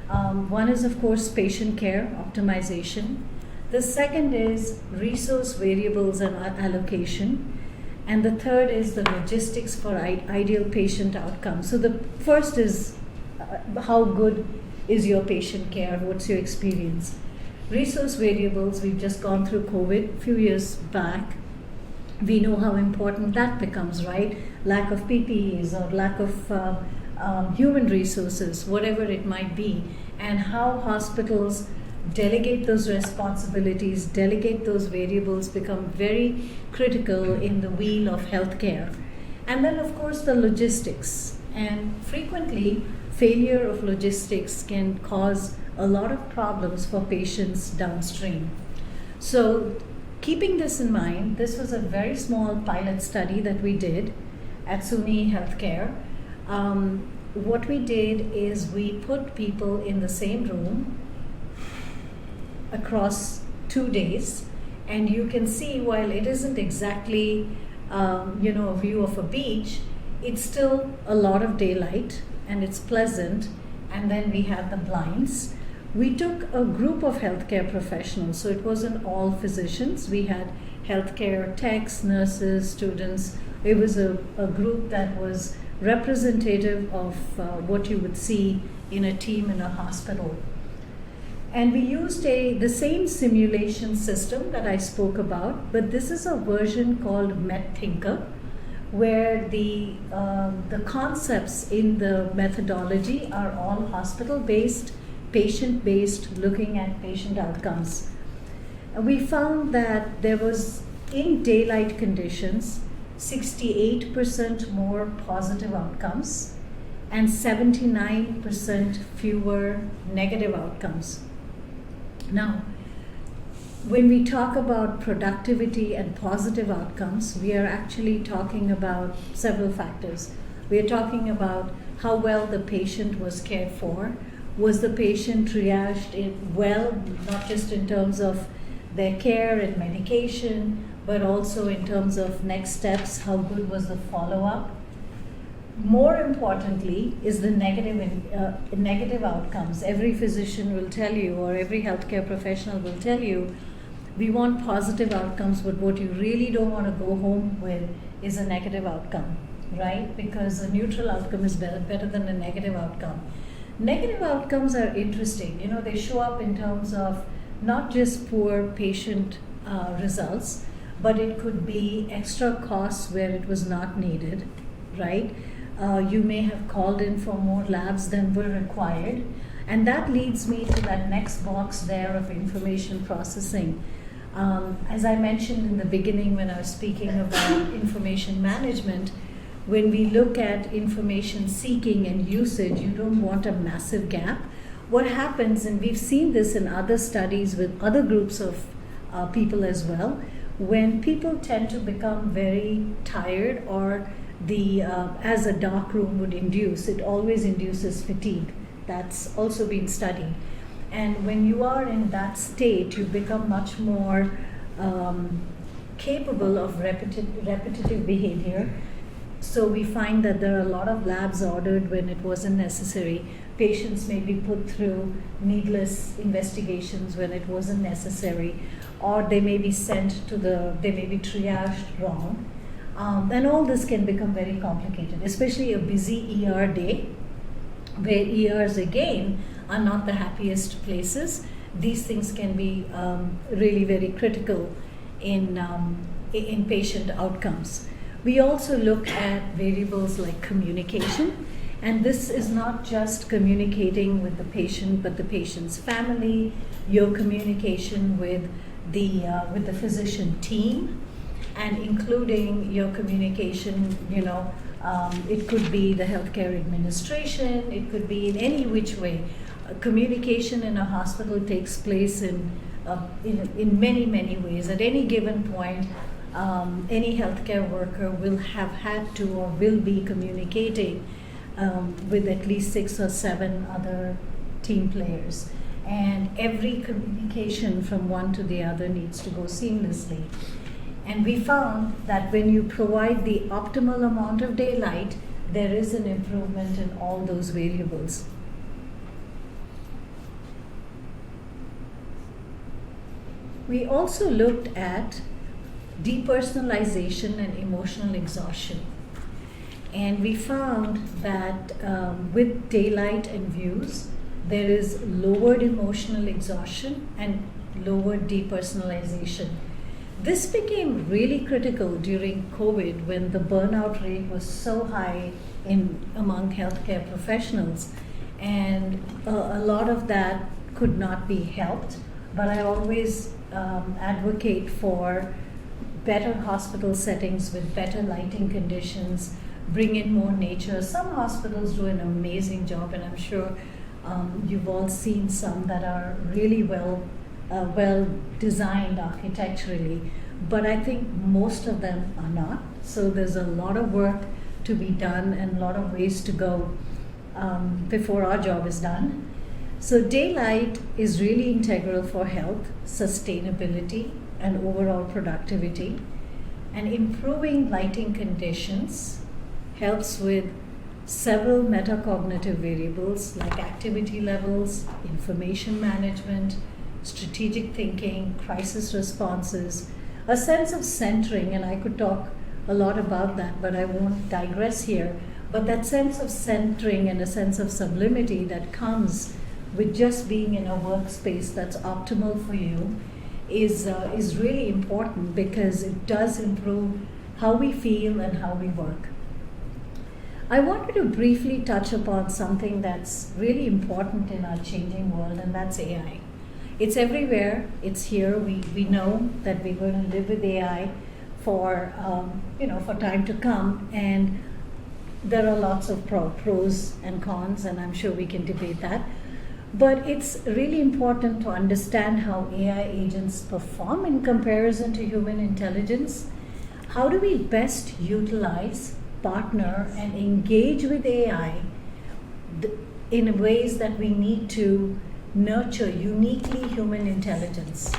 One is, of course, patient care optimization. The second is resource variables and allocation. And the third is the logistics for ideal patient outcomes. So the first is how good is your patient care? What's your experience? Resource variables, we've just gone through COVID a few years back. We know how important that becomes, right? Lack of PPEs or lack of human resources, whatever it might be, and how hospitals delegate those responsibilities, delegate those variables become very critical in the wheel of healthcare. And then, of course, the logistics. And frequently, failure of logistics can cause a lot of problems for patients downstream. So, keeping this in mind, this was a very small pilot study that we did at SUNY Healthcare. What we did is we put people in the same room across 2 days, and you can see while it isn't exactly a view of a beach, it's still a lot of daylight and it's pleasant. And then we had the blinds. We took a group of healthcare professionals, so it wasn't all physicians. We had healthcare techs, nurses, students. It was a group that was representative of what you would see in a team in a hospital. And we used the same simulation system that I spoke about, but this is a version called MedThinker, where the concepts in the methodology are all hospital-based, patient-based, looking at patient outcomes. And we found that there was, in daylight conditions, 68% more positive outcomes and 79% fewer negative outcomes. Now, when we talk about productivity and positive outcomes, we are actually talking about several factors. We are talking about how well the patient was cared for. Was the patient triaged well, not just in terms of their care and medication, but also in terms of next steps, how good was the follow-up? More importantly is the negative outcomes. Every physician will tell you, or every healthcare professional will tell you, we want positive outcomes, but what you really don't want to go home with is a negative outcome, right? Because a neutral outcome is better than a negative outcome. Negative outcomes are interesting. They show up in terms of not just poor patient results, but it could be extra costs where it was not needed, right? You may have called in for more labs than were required. And that leads me to that next box there of information processing. As I mentioned in the beginning when I was speaking about information management, when we look at information seeking and usage, you don't want a massive gap. What happens, and we've seen this in other studies with other groups of people as well, when people tend to become very tired, or as a dark room would induce, it always induces fatigue. That's also been studied. And when you are in that state, you become much more capable of repetitive behavior. So we find that there are a lot of labs ordered when it wasn't necessary. Patients may be put through needless investigations when it wasn't necessary, or they may be they may be triaged wrong. And all this can become very complicated, especially a busy ER day, where ERs again are not the happiest places. These things can be really very critical in patient outcomes. We also look at variables like communication, And this is not just communicating with the patient, but the patient's family, your communication with the physician team, and including your communication, it could be the healthcare administration, it could be in any which way. Communication in a hospital takes place in many, many ways. At any given point, any healthcare worker will have had to or will be communicating with at least 6 or 7 other team players. And every communication from one to the other needs to go seamlessly. And we found that when you provide the optimal amount of daylight, there is an improvement in all those variables. We also looked at depersonalization and emotional exhaustion. And we found that with daylight and views, there is lowered emotional exhaustion and lowered depersonalization. This became really critical during COVID when the burnout rate was so high among healthcare professionals. And a lot of that could not be helped. But I always advocate for better hospital settings with better lighting conditions, bring in more nature. Some hospitals do an amazing job, and I'm sure you've all seen some that are really well designed architecturally, but I think most of them are not. So there's a lot of work to be done and a lot of ways to go before our job is done. So daylight is really integral for health, sustainability, and overall productivity. And improving lighting conditions helps with several metacognitive variables like activity levels, information management, strategic thinking, crisis responses, a sense of centering, and I could talk a lot about that, but I won't digress here. But that sense of centering and a sense of sublimity that comes with just being in a workspace that's optimal for you is really important, because it does improve how we feel and how we work. I wanted to briefly touch upon something that's really important in our changing world, and that's AI. It's everywhere. It's here. We know that we're going to live with AI for time to come, and there are lots of pros and cons, and I'm sure we can debate that. But it's really important to understand how AI agents perform in comparison to human intelligence. How do we best utilize, partner, and engage with AI in ways that we need to nurture uniquely human intelligence?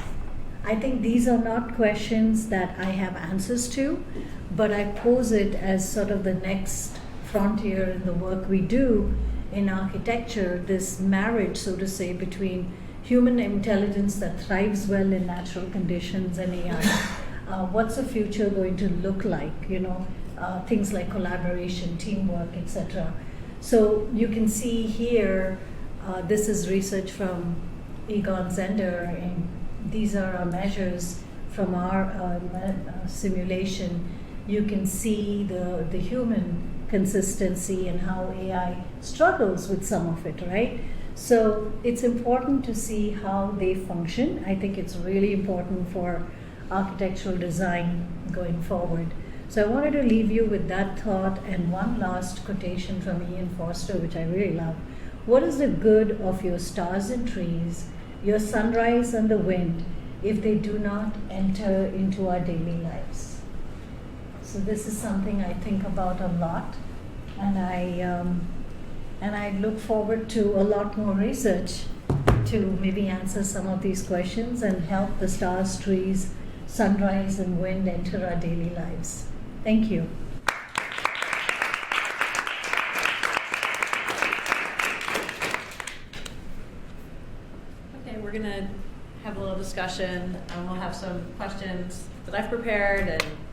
I think these are not questions that I have answers to, but I pose it as sort of the next frontier in the work we do in architecture, this marriage, so to say, between human intelligence that thrives well in natural conditions and AI. What's the future going to look like? Things like collaboration, teamwork, etc. So you can see here, this is research from Egon Zender, and these are our measures from our simulation. You can see the human consistency and how AI struggles with some of it, right? So it's important to see how they function. I think it's really important for architectural design going forward. So I wanted to leave you with that thought and one last quotation from Ian Foster, which I really love. What is the good of your stars and trees, your sunrise and the wind, if they do not enter into our daily lives? So this is something I think about a lot, and I look forward to a lot more research to maybe answer some of these questions and help the stars, trees, sunrise, and wind enter our daily lives. Thank you. Okay, we're going to have a little discussion. We'll have some questions that I've prepared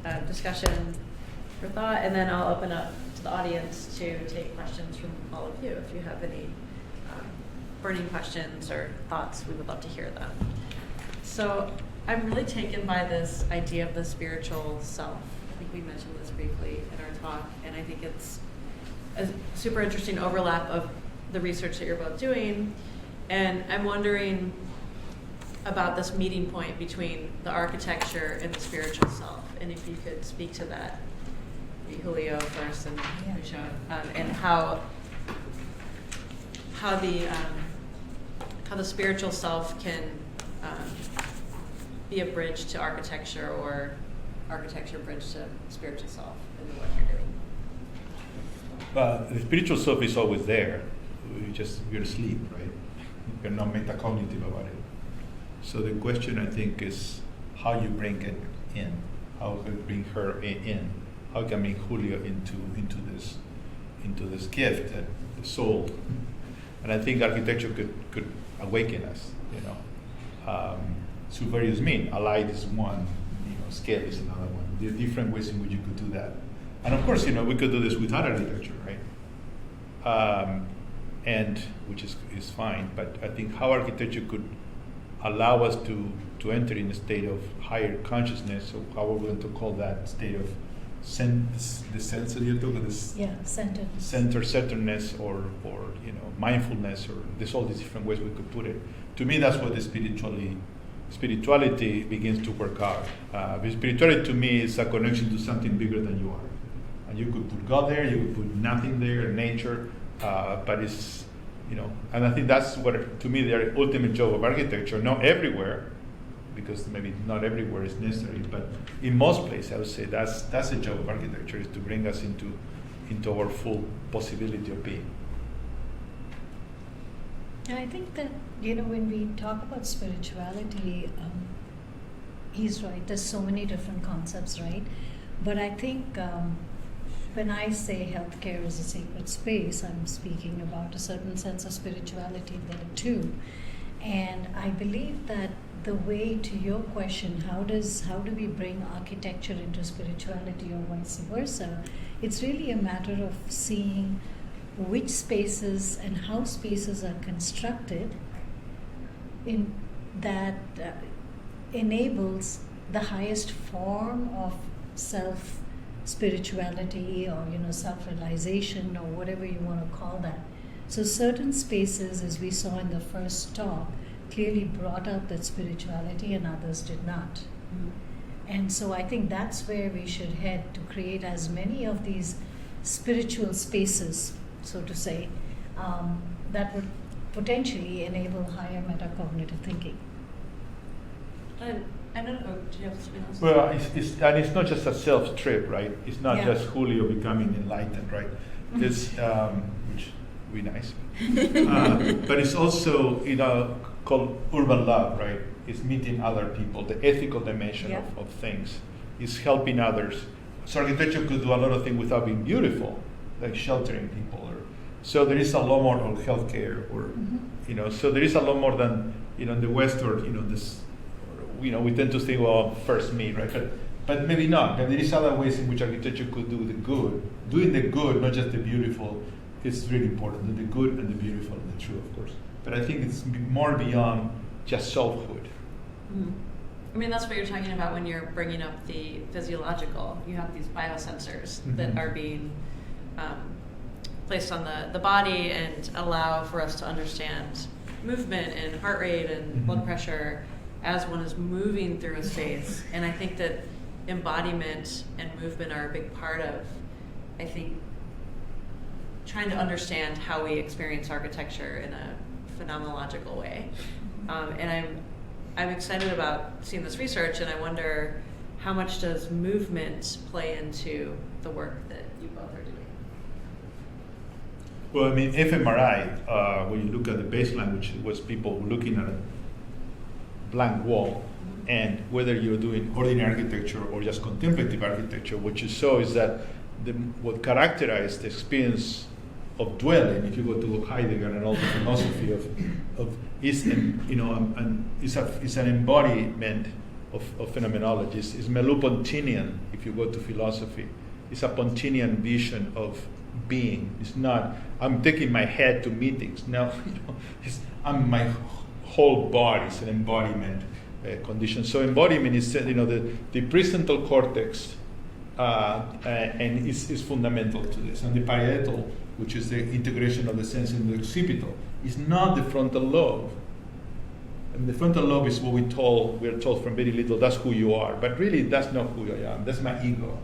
and discussion for thought, and then I'll open up to the audience to take questions from all of you. If you have any burning questions or thoughts, we would love to hear them. So I'm really taken by this idea of the spiritual self. I think we mentioned this briefly in our talk, and I think it's a super interesting overlap of the research that you're both doing. And I'm wondering about this meeting point between the architecture and the spiritual self. And if you could speak to that, maybe Julio first and Usha, and how the spiritual self can be a bridge to architecture, or architecture bridge to spiritual self in the work you're doing. The spiritual self is always there. You're asleep, right? You're not metacognitive about it. So the question, I think, is how you bring it in. How can you bring her in? How can bring Julio into this gift, the soul? And I think architecture could awaken us. So various means. A light is one. Scale is another one. There are different ways in which you could do that. And of course, we could do this without architecture, right? And which is fine. But I think how architecture could allow us to enter in a state of higher consciousness, or how we're going to call that state of the sense that you're talking centeredness, or mindfulness, or there's all these different ways we could put it. To me, that's what the spirituality begins to work out. Spirituality to me is a connection to something bigger than you are. And you could put God there, you could put nothing there, nature, but it's, and I think that's what, to me, the ultimate job of architecture. Not everywhere, because maybe not everywhere is necessary, but in most places, I would say that's the job of architecture, is to bring us into our full possibility of being. And I think that, when we talk about spirituality, he's right, there's so many different concepts, right? But I think when I say healthcare is a sacred space, I'm speaking about a certain sense of spirituality there too. And I believe that the way, to your question, how do we bring architecture into spirituality, or vice versa, it's really a matter of seeing which spaces and how spaces are constructed in that enables the highest form of self-spirituality, or self-realization, or whatever you want to call that. So certain spaces, as we saw in the first talk, clearly brought out that spirituality, and others did not. Mm-hmm. And so I think that's where we should head, to create as many of these spiritual spaces, so to say, that would potentially enable higher metacognitive thinking. And I don't know, do you have something else? Well, it's not just a self-trip, right? It's not just Julio becoming enlightened, right? This, which would be nice. But it's also, called urban love, right? It's meeting other people, the ethical dimension of things. It's helping others. So architecture could do a lot of things without being beautiful, like sheltering people. So there is a lot more on healthcare, or so there is a lot more than in the West, or this. We tend to think, well, first me, right? But maybe not. And there is other ways in which architecture could do the good. Doing the good, not just the beautiful, is really important. The good and the beautiful and the true, of course. But I think it's more beyond just selfhood. Mm-hmm. I mean, that's what you're talking about when you're bringing up the physiological. You have these biosensors that are being placed on the body and allow for us to understand movement and heart rate and blood pressure as one is moving through a space. And I think that embodiment and movement are a big part of, I think, trying to understand how we experience architecture in a phenomenological way. And I'm excited about seeing this research, and I wonder how much does movement play into the work that you both are doing? Well, I mean, fMRI, when you look at the baseline, which was people looking at a blank wall, and whether you're doing ordinary architecture or just contemplative architecture, what you saw is that what characterized the experience of dwelling, if you go to Heidegger and all the philosophy of is it's an embodiment of phenomenology. It's Merleau-Pontinian, if you go to philosophy. It's a Pontinian vision of being. It's not, I'm taking my head to meetings. No, I'm my whole body. It's an embodiment condition. So embodiment is, the prefrontal cortex and is fundamental to this. And the parietal, which is the integration of the sense in the occipital, is not the frontal lobe. And the frontal lobe is what we're told from very little, that's who you are. But really, that's not who I am. That's my ego.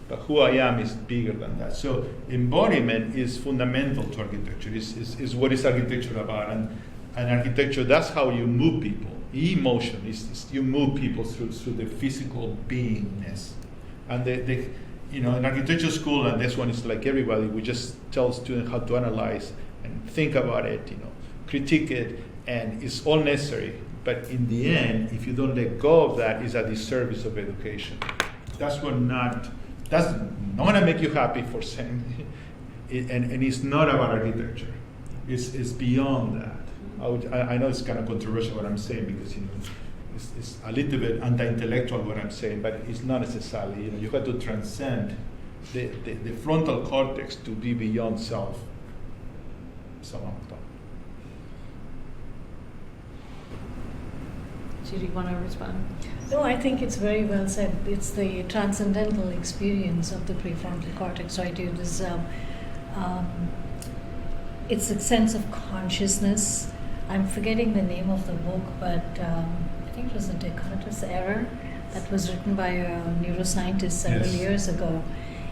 But who I am is bigger than that. So embodiment is fundamental to architecture. Is what is architecture about. And architecture, that's how you move people. Emotion is you move people through the physical beingness. And in architecture school, and this one is like everybody, we just tell students how to analyze and think about it, critique it, and it's all necessary. But in the end, if you don't let go of that, it's a disservice of education. That's not going to make you happy for saying, and it's not about architecture. It's beyond that. I know it's kind of controversial what I'm saying because it's a little bit anti-intellectual what I'm saying, but it's not necessarily. You have to transcend the frontal cortex to be beyond self. Do you want to respond? No, I think it's very well said. It's the transcendental experience of the prefrontal cortex, right? It's a sense of consciousness. I'm forgetting the name of the book, but I think it was a Descartes' error that was written by a neuroscientist several years ago.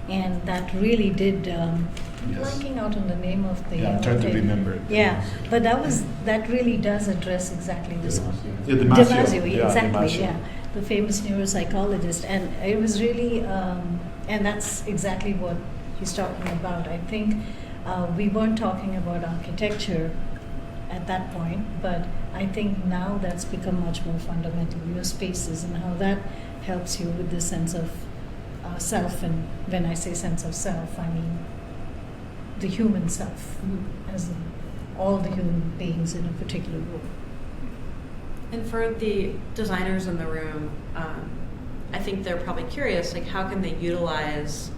And that really did, blanking out on the name of the... Yeah, I'm trying to remember it. Yeah, but that really does address exactly this. Damasio, exactly, Damasio. yeah. The famous neuropsychologist. And it was really, and that's exactly what he's talking about. I think we weren't talking about architecture at that point, but I think now that's become much more fundamental, your spaces and how that helps you with the sense of self. And when I say sense of self, I mean the human self, as in all the human beings in a particular group. And for the designers in the room, I think they're probably curious, like how can they utilize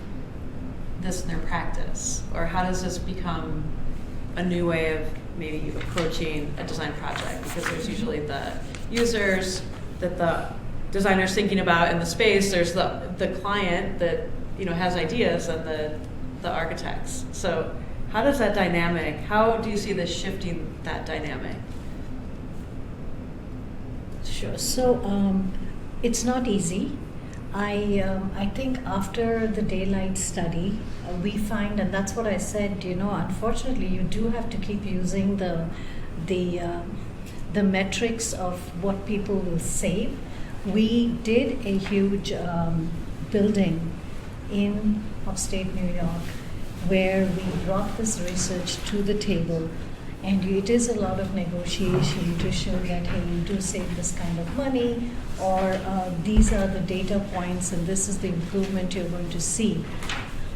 this in their practice? Or how does this become a new way of maybe approaching a design project? Because there's usually the users that the designer's thinking about in the space, there's the client that has ideas, and the architects. So how does that dynamic, how do you see this shifting that dynamic? Sure. So it's not easy. I think after the daylight study, we find, and that's what I said, unfortunately you do have to keep using the metrics of what people will save. We did a huge building in upstate New York where we brought this research to the table, and it is a lot of negotiation to show that, hey, you do save this kind of money, or these are the data points and this is the improvement you're going to see.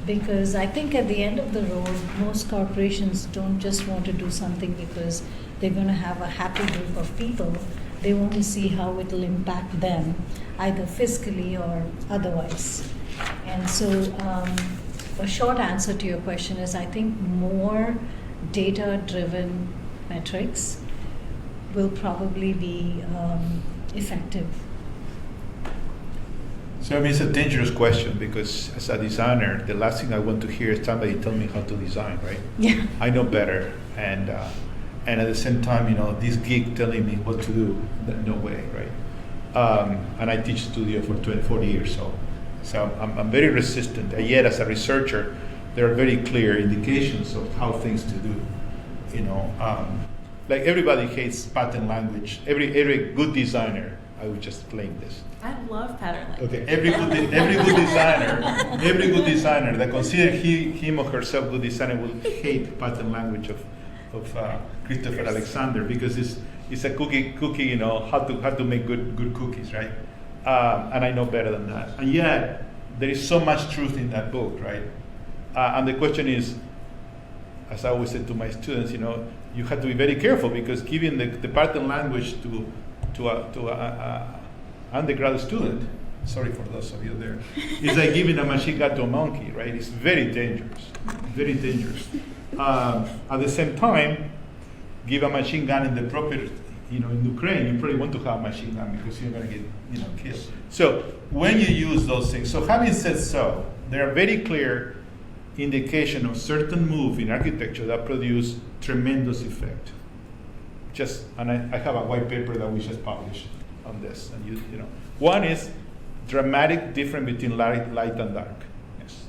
Because I think at the end of the road, most corporations don't just want to do something because they're going to have a happy group of people. They want to see how it will impact them, either fiscally or otherwise. And so a short answer to your question is, I think more data-driven metrics will probably be effective. So it's a dangerous question because as a designer, the last thing I want to hear is somebody tell me how to design, right? Yeah. I know better, and at the same time, this geek telling me what to do, no way, right? And I teach studio for 40 years, so I'm very resistant. And yet, as a researcher, there are very clear indications of how things to do. Like everybody hates pattern language. Every good designer, I would just claim this. I love pattern language. Okay, every good designer that considers him or herself good designer will hate pattern language of Christopher Alexander because it's a cookie, how to make good cookies, right? And I know better than that. And yet there is so much truth in that book, right? And the question is, as I always said to my students, you have to be very careful because giving the pattern language to a undergraduate student, sorry for those of you there, is like giving a machine gun to a monkey, right? It's very dangerous, very dangerous. At the same time, give a machine gun in the proper in Ukraine, you probably want to have a machine gun because you're going to get, killed. So when you use those things, so having said so, there are very clear indication of certain move in architecture that produce tremendous effect. And I have a white paper that we just published on this. And one is dramatic difference between light and dark. Yes.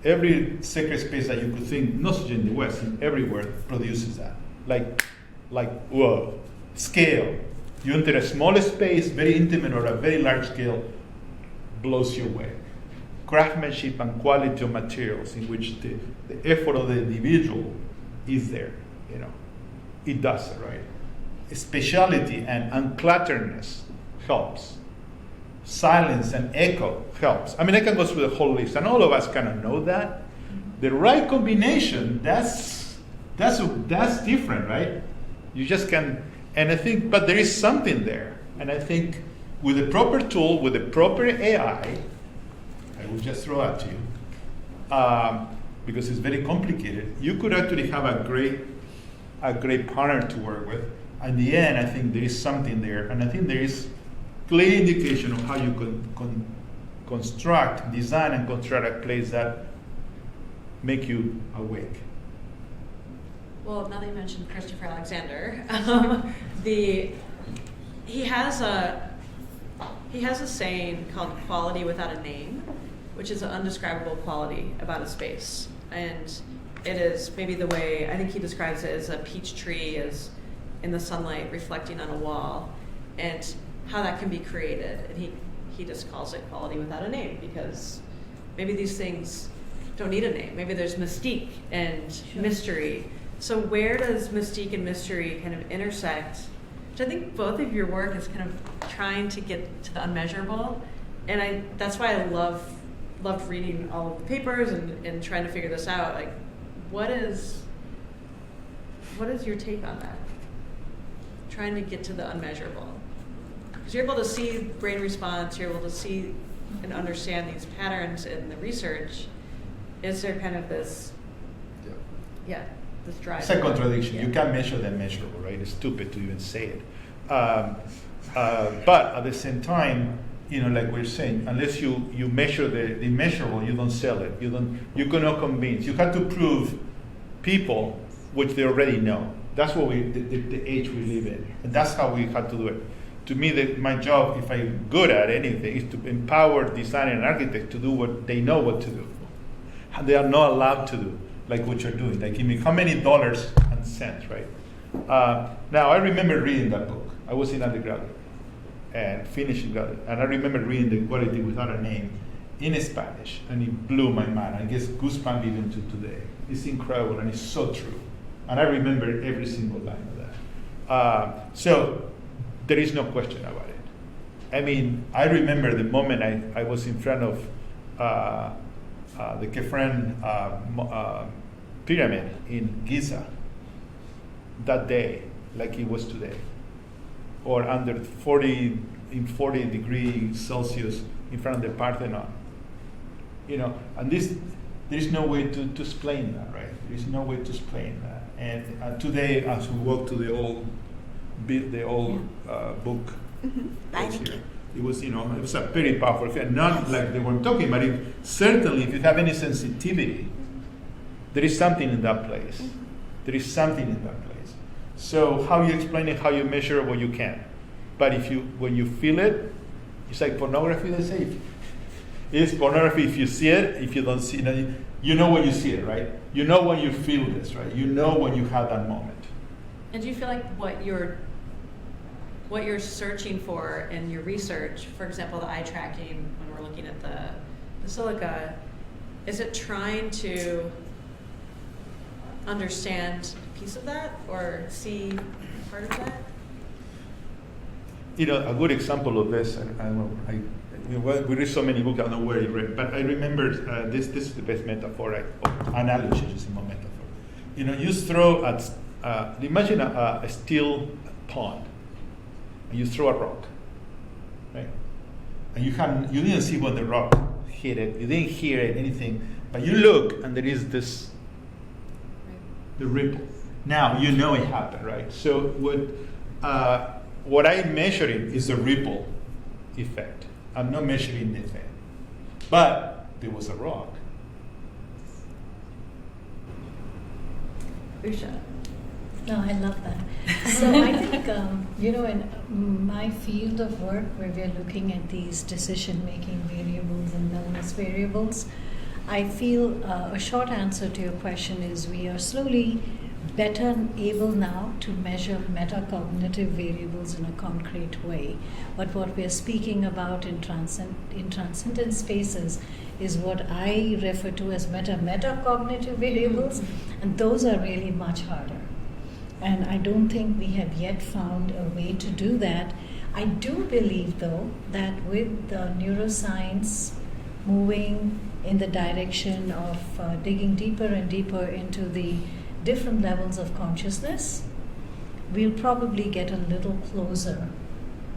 Every sacred space that you could think, not just in the West, everywhere produces that. Like whoa, scale. You enter a small space, very intimate, or a very large scale, blows you away. Craftsmanship and quality of materials in which the effort of the individual is there, It does it, right? Spatiality and unclutteredness helps. Silence and echo helps. I can go through the whole list, and all of us kind of know that. The right combination, that's different, right? You just can, and I think, but there is something there. And I think with the proper tool, with the proper AI, I will just throw that to you, because it's very complicated. You could actually have a great partner to work with. In the end, I think there is something there, and I think there is clear indication of how you can design and construct a place that make you awake. Well, now that you mentioned Christopher Alexander, he has a saying called "quality without a name," which is an undescribable quality about a space, and it is maybe the way I think he describes it as a peach tree is in the sunlight reflecting on a wall, and how that can be created. And he just calls it quality without a name because maybe these things don't need a name. Maybe there's mystique and mystery. So where does mystique and mystery kind of intersect? Which I think both of your work is kind of trying to get to the unmeasurable, and that's why I loved reading all of the papers and trying to figure this out. Like, what is your take on that? Trying to get to the unmeasurable, because you're able to see brain response, you're able to see and understand these patterns in the research. Is there kind of this, this drive? It's a contradiction. Yeah. You can't measure the immeasurable, right? It's stupid to even say it. But at the same time, like we're saying, unless you measure the immeasurable, you don't sell it. You cannot convince. You have to prove people which they already know. That's what the age we live in, and that's how we have to do it. To me, my job, if I'm good at anything, is to empower designer and architect to do what they know what to do. And they are not allowed to do, like what you're doing. Like, give me how many dollars and cents, right? Now, I remember reading that book. I was in undergraduate and finishing graduate, and I remember reading The Quality Without a Name in Spanish, and it blew my mind. I guess goosebumps even to today. It's incredible, and it's so true. And I remember every single line of that. So there is no question about it. I remember the moment I was in front of the Kefren pyramid in Giza that day, like it was today, or under 40 degrees Celsius in front of the Parthenon. And there's no way to explain that, right? There's no way to explain that. And today, as we walk to the old book, that's here, it was a very powerful thing. Not like they were talking, but certainly, if you have any sensitivity, there is something in that place. There is something in that place. So how you explain it, how you measure it, well, you can. But when you feel it, it's like pornography. They say it's pornography if you see it. If you don't see it, you know when you see it, right? You know when you feel this, right? You know when you have that moment. And do you feel like what you're searching for in your research, for example, the eye tracking, when we're looking at the basilica, is it trying to understand a piece of that or see part of that? A good example of this, we read so many books, I don't know where you read, but I remember this is the best metaphor, analogy is a more metaphor. You throw imagine a steel pond, and you throw a rock, right? And you didn't see when the rock hit it, you didn't hear it, anything, but you look, and there is the ripple. Now you know it happened, right? So what I'm measuring is a ripple effect. I'm not measuring the thing. But there was a rock. Usha. No, I love that. So I think, in my field of work where we're looking at these decision-making variables and wellness variables, I feel a short answer to your question is we are slowly better able now to measure metacognitive variables in a concrete way. But what we're speaking about in transcendent spaces is what I refer to as metacognitive variables, and those are really much harder. And I don't think we have yet found a way to do that. I do believe, though, that with the neuroscience moving in the direction of digging deeper and deeper into the different levels of consciousness, we'll probably get a little closer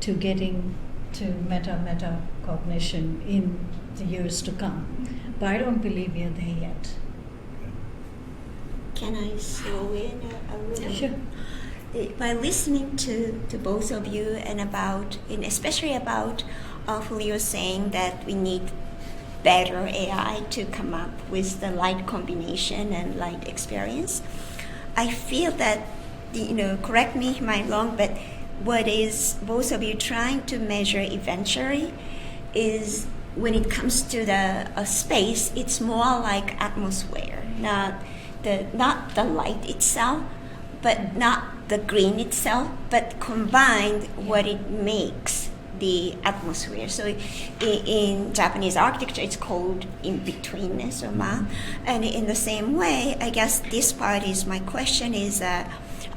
to getting to metacognition in the years to come. But I don't believe we are there yet. Can I slow in a little? Sure. By listening to both of you and especially about Julio saying that we need better AI to come up with the light combination and light experience, I feel that, correct me if I'm wrong, but what is both of you trying to measure eventually is when it comes to the space, it's more like atmosphere, not the light itself, but not the green itself, but combined what it makes the atmosphere. So in Japanese architecture, it's called in-betweenness or ma. And in the same way, I guess this part is my question is that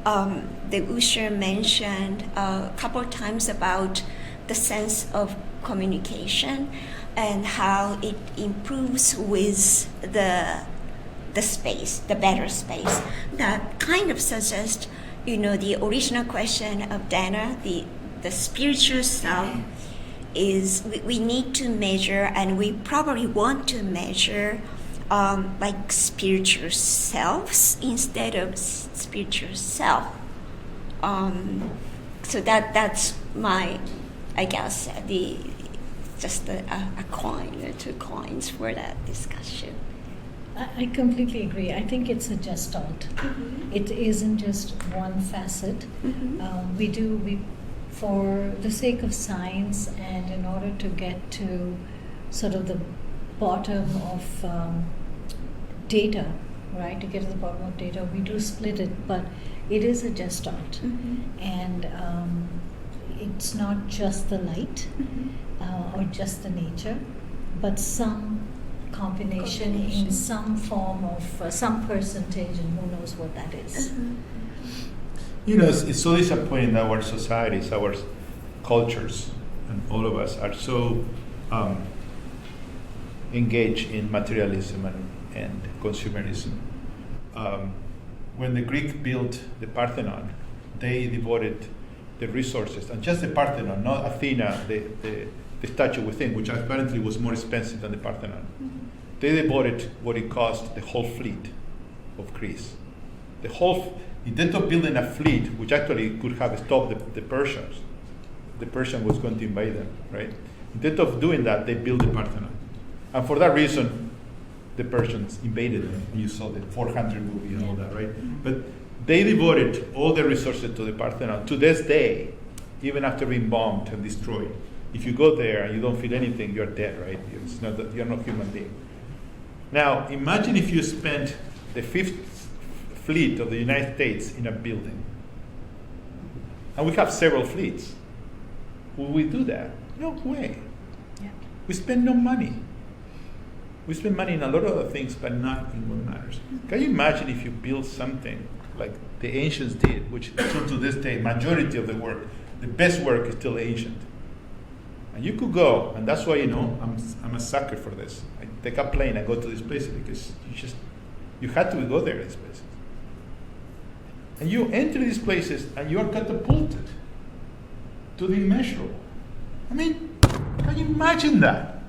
the Usha mentioned a couple of times about the sense of communication and how it improves with the space, the better space. That kind of suggests, the original question of Dana, the spiritual self is we need to measure, and we probably want to measure like spiritual selves instead of spiritual self. So that's my, I guess, just a coin or two coins for that discussion. I completely agree. I think it's a gestalt. Mm-hmm. It isn't just one facet. Mm-hmm. We for the sake of science and in order to get to sort of the bottom of data, right? To get to the bottom of data, we do split it, but it is a gestalt. Mm-hmm. And it's not just the light or just the nature, but some combination in some form of some percentage, and who knows what that is. Mm-hmm. It's so disappointing that our societies, our cultures, and all of us are so engaged in materialism and consumerism. When the Greeks built the Parthenon, they devoted the resources, and just the Parthenon, not Athena, the statue within, which apparently was more expensive than the Parthenon. Mm-hmm. They devoted what it cost the whole fleet of Greece. Instead of building a fleet, which actually could have stopped the Persians, the Persian was going to invade them, right? Instead of doing that, they built the Parthenon. And for that reason, the Persians invaded them. You saw the 400 movie and all that, right? Mm-hmm. But they devoted all the resources to the Parthenon. To this day, even after being bombed and destroyed, if you go there and you don't feel anything, you're dead, right? You're not a human being. Now, imagine if you spent the 5th fleet of the United States in a building. And we have several fleets. Will we do that? No way. Yeah. We spend no money. We spend money in a lot of other things, but not in what matters. Mm-hmm. Can you imagine if you build something like the ancients did, which still to this day, majority of the work, the best work is still ancient. And you could go, and that's why, I'm a sucker for this. I take a plane and go to these places because you had to go there, these places. And you enter these places and you are catapulted to the immeasurable. I mean, can you imagine that?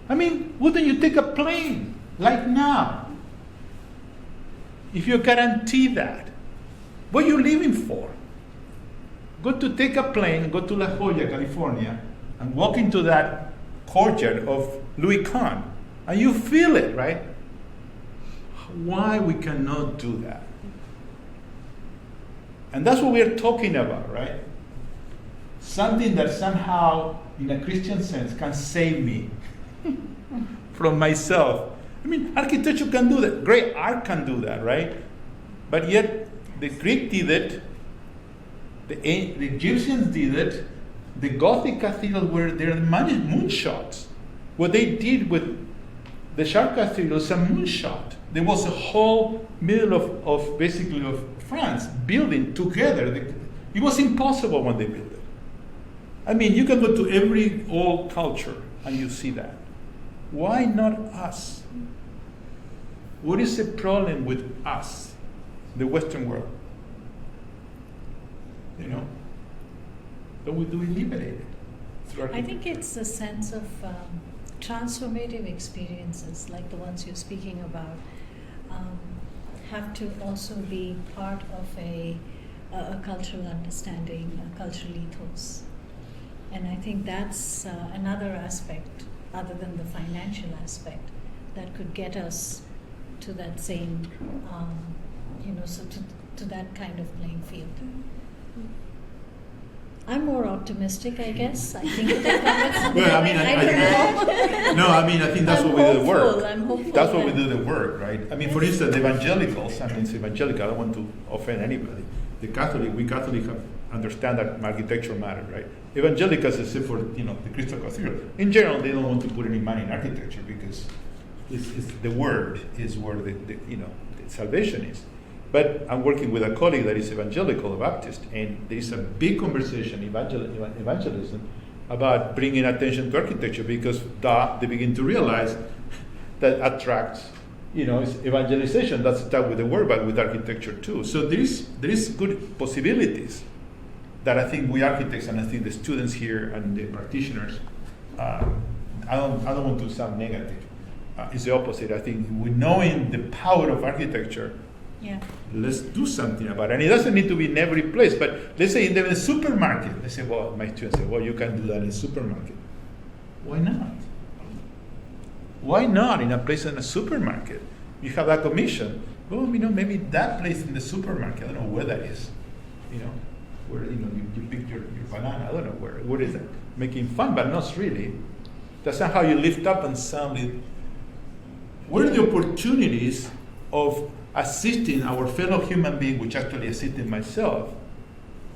I mean, wouldn't you take a plane like now? If you're guaranteed that, What are you living for? Go to take a plane, go to La Jolla, California, and walk into that courtyard of Louis Kahn, and you feel it, right? Why we cannot do that? And that's what we are talking about, right? Something that somehow, in a Christian sense, can save me from myself. I mean, architecture can do that. Great art can do that, right? But yet, the Greek did it, the Egyptians did it, the Gothic cathedrals were their moonshots. What they did with the Chartres Cathedral is a moonshot. There was a whole middle of basically of France building together. It was impossible when they built it. I mean, you can go to every old culture and you see that. Why not us? What is the problem with us, the Western world? You know? Don't we eliminate it through I think it's a sense of transformative experiences like the ones you're speaking about have to also be part of a cultural understanding, a cultural ethos. And I think that's another aspect, other than the financial aspect, that could get us to that same, so to that kind of playing field. I'm more optimistic, I guess. I think well, I mean, I think that's what we do the work. I'm hopeful. That's what we do the work, right? I mean, for instance, the evangelicals, I don't want to offend anybody. We Catholics understand that architecture matters, right? Evangelicals, except for, the Crystal Cathedral, in general, they don't want to put any money in architecture because it's the word is where the salvation is. But I'm working with a colleague that is evangelical, a Baptist, and there is a big conversation in evangelism about bringing attention to architecture because they begin to realize that attracts, is evangelization. That's start with the word, but with architecture too. So there is good possibilities that I think we architects and I think the students here and the practitioners, I don't want to sound negative. It's the opposite. I think with knowing the power of architecture, let's do something about it. And it doesn't need to be in every place, but let's say in the supermarket. They say, my students say, you can do that in a supermarket. Why not? Why not in a place in a supermarket? You have that commission. Well, maybe that place in the supermarket, I don't know where that is. Where you pick your banana, I don't know where. What is that? Making fun, but not really. That's not how you lift up and sound. What are the opportunities of assisting our fellow human being, which actually assisted myself,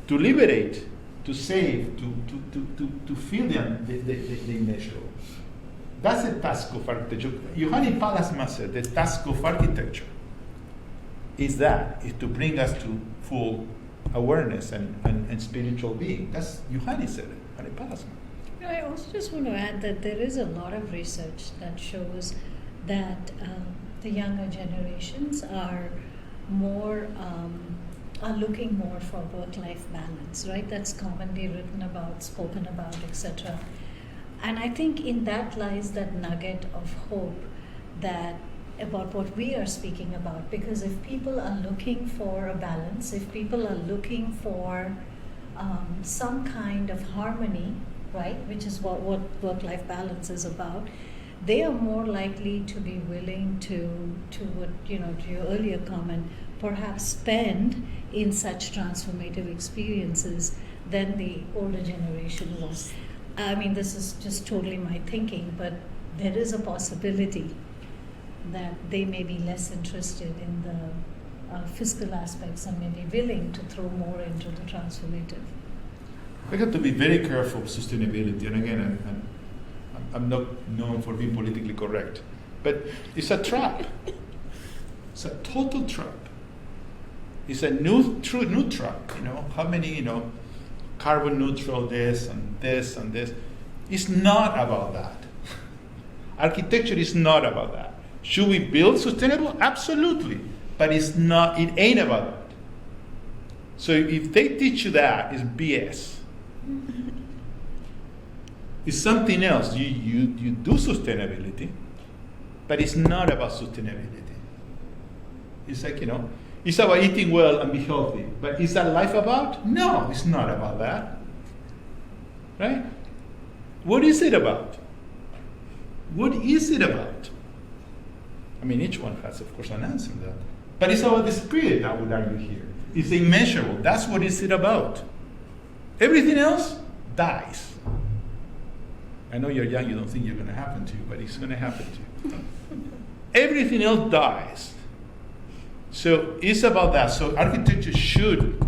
to liberate, to save, to feel the immeasurable. That's the task of architecture. Johannes Palasma said the task of architecture is to bring us to full awareness and spiritual being. That's Johannes said it, Johannes Palasma. I also just want to add that there is a lot of research that shows that the younger generations are looking more for work-life balance, right? That's commonly written about, spoken about, etc. And I think in that lies that nugget of hope about what we are speaking about. Because if people are looking for a balance, if people are looking for some kind of harmony, right, which is what work-life balance is about, they are more likely to be willing to what, to your earlier comment, perhaps spend in such transformative experiences than the older generation was. I mean, this is just totally my thinking, but there is a possibility that they may be less interested in the physical aspects and may be willing to throw more into the transformative. We have to be very careful of sustainability, and again, I'm not known for being politically correct, but it's a trap. It's a total trap. It's a new trap. How many carbon neutral this and this and this. It's not about that. Architecture is not about that. Should we build sustainable? Absolutely, but it's not. It ain't about that. So if they teach you that, it's BS. It's something else. You do sustainability, but it's not about sustainability. It's like, It's about eating well and be healthy. But is that life about? No, it's not about that. Right? What is it about? What is it about? I mean, each one has, of course, an answer to that. But it's about the spirit, I would argue here. It's immeasurable. That's what is it about. Everything else dies. I know you're young, you don't think you're going to happen to you, but it's going to happen to you. Everything else dies. So it's about that. So architecture should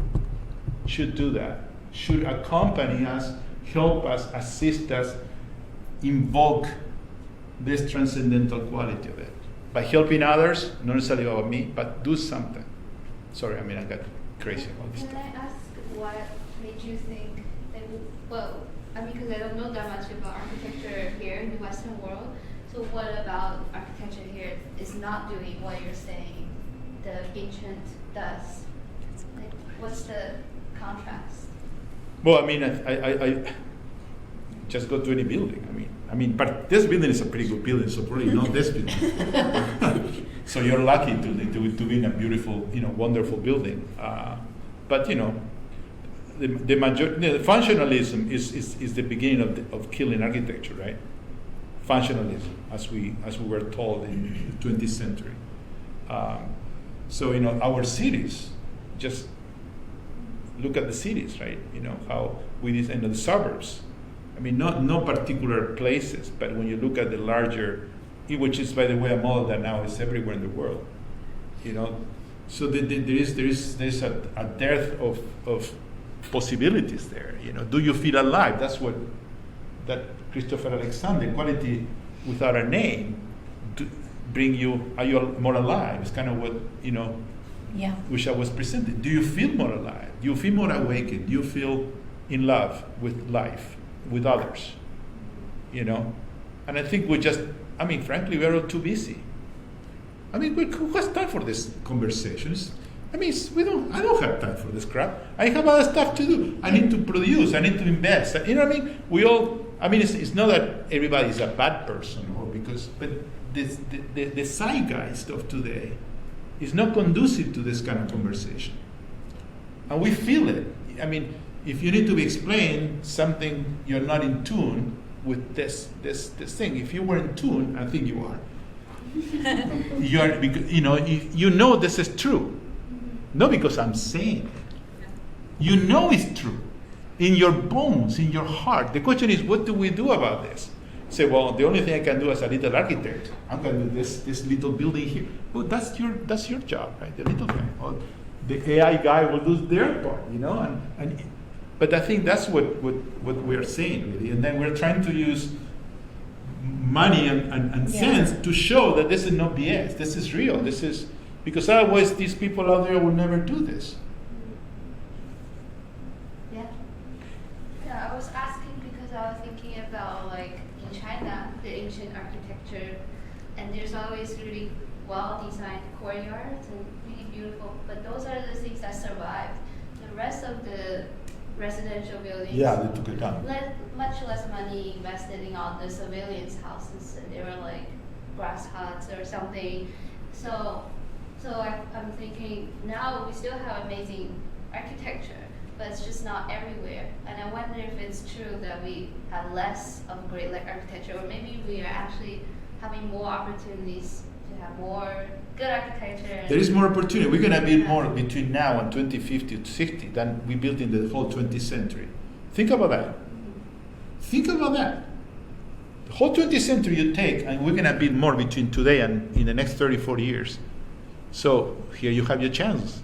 do that. Should accompany us, help us, assist us, invoke this transcendental quality of it. By helping others, not necessarily about me, but do something. Sorry, I mean, I got crazy about this Can stuff. I ask what made you think that, well, I mean, because I don't know that much about architecture here in the Western world, so what about architecture here is not doing what you're saying the ancient does? Like, what's the contrast? Well, I mean, I just go to any building. I mean, but this building is a pretty good building, so probably not this building. So you're lucky to be in a beautiful, wonderful building. But the functionalism is the beginning of killing architecture, right? Functionalism, as we were told in the 20th century. So our cities, just look at the cities, right? How we design the suburbs. I mean, no particular places, but when you look at the larger, which is, by the way, a model that now is everywhere in the world, so there is a dearth of possibilities there. Do you feel alive? That's what that Christopher Alexander, quality without a name, bring you. Are you more alive? It's kind of what Usha was presenting. Do you feel more alive? Do you feel more awakened? Do you feel in love with life, with others? And I think frankly, we're all too busy. I mean, who has time for these conversations? I mean, I don't have time for this crap. I have other stuff to do. I need to produce. I need to invest. You know what I mean? We all. I mean, it's not that everybody is a bad person, but the zeitgeist of today is not conducive to this kind of conversation, and we feel it. I mean, if you need to explain something, you're not in tune with this thing. If you were in tune, I think you are. You are, because you know this is true, not because I'm saying it. You know it's true, in your bones, in your heart. The question is, what do we do about this? Say, well, the only thing I can do as a little architect, I'm going to do this little building here. Well, that's your job, right? The little thing. Well, the AI guy will do their part, But I think that's what we're saying, really. And then we're trying to use money and sense to show that this is not BS. This is real. This is because otherwise these people out there will never do this. Yeah, I was asking because I was thinking about, like, in China, the ancient architecture, and there's always really well-designed courtyards and really beautiful, but those are the things that survived. The rest of the residential buildings, they took it down. Much less money invested in all the surveillance houses, and they were like grass huts or something. So I'm thinking now we still have amazing architecture, but it's just not everywhere. And I wonder if it's true that we have less of great architecture, or maybe we are actually having more opportunities to have more good architecture. There is more opportunity. We're going to build more between now and 2050 to 60 than we built in the whole 20th century. Think about that. Think about that. The whole 20th century you take, and we're going to build more between today and in the next 30, 40 years. So here you have your chance.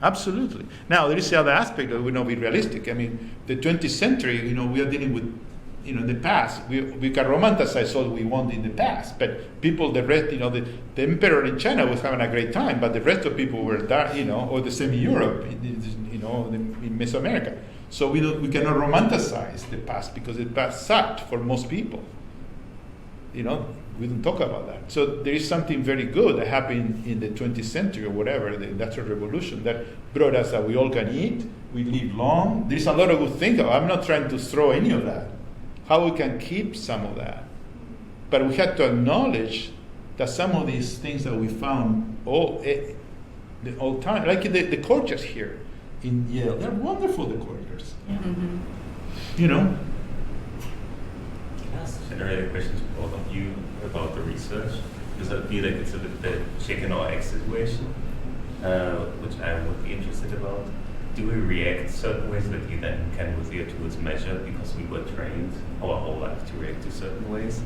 Absolutely. Now, there is the other aspect that we know be realistic. I mean, the 20th century, we are dealing with, in the past, we can romanticize all we want in the past, but people, the rest, the emperor in China was having a great time, but the rest of people were there, or the same in Europe, in Mesoamerica. So we cannot romanticize the past because the past sucked for most people. We don't talk about that. So there is something very good that happened in the 20th century or whatever, the Industrial Revolution, that brought us that we all can eat, we live long. There's a lot of good things. I'm not trying to throw any of that. How we can keep some of that. But we have to acknowledge that some of these things that we found the old time, like the courtyards here in Yale. They're wonderful, the courtyards. You know? Can I ask generated questions to both of you about the research? Because I feel like it's a bit the chicken or egg situation, which I would be interested about. Do we react certain ways that you then can with your tools measure because we were trained our whole life to react to certain ways?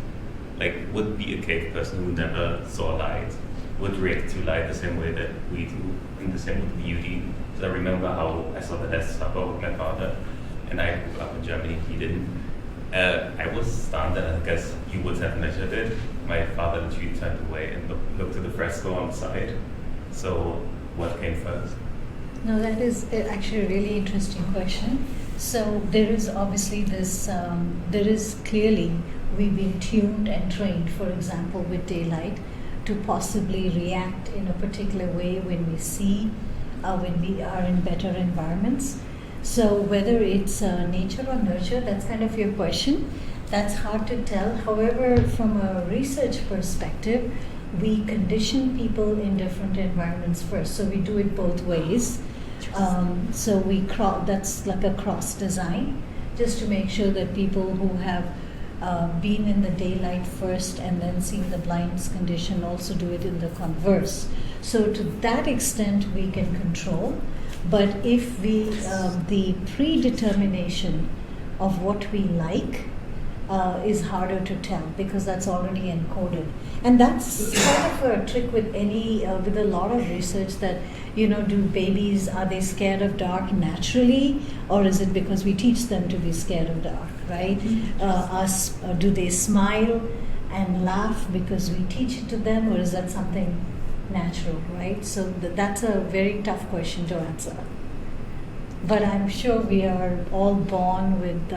Like, would be a cave person who never saw light would react to light the same way that we do, and the same with beauty. Because I remember how I saw the Last Supper with my father, and I grew up in Germany, he didn't. I was stunned, and I guess you would have measured it. My father literally turned away and looked at the fresco on the side. So what came first? No, that is actually a really interesting question. So there is obviously this, there is clearly, we've been tuned and trained, for example, with daylight, to possibly react in a particular way when we see, when we are in better environments. So whether it's nature or nurture, that's kind of your question. That's hard to tell. However, from a research perspective, we condition people in different environments first. So we do it both ways. So that's like a cross design, just to make sure that people who have been in the daylight first and then seen the blindness condition also do it in the converse. So to that extent we can control, but if we, the predetermination of what we like is harder to tell because that's already encoded. And that's kind of a trick with with a lot of research that, do babies, are they scared of dark naturally, or is it because we teach them to be scared of dark, right? Do they smile and laugh because we teach it to them, or is that something natural, right? So that's a very tough question to answer. But I'm sure we are all born with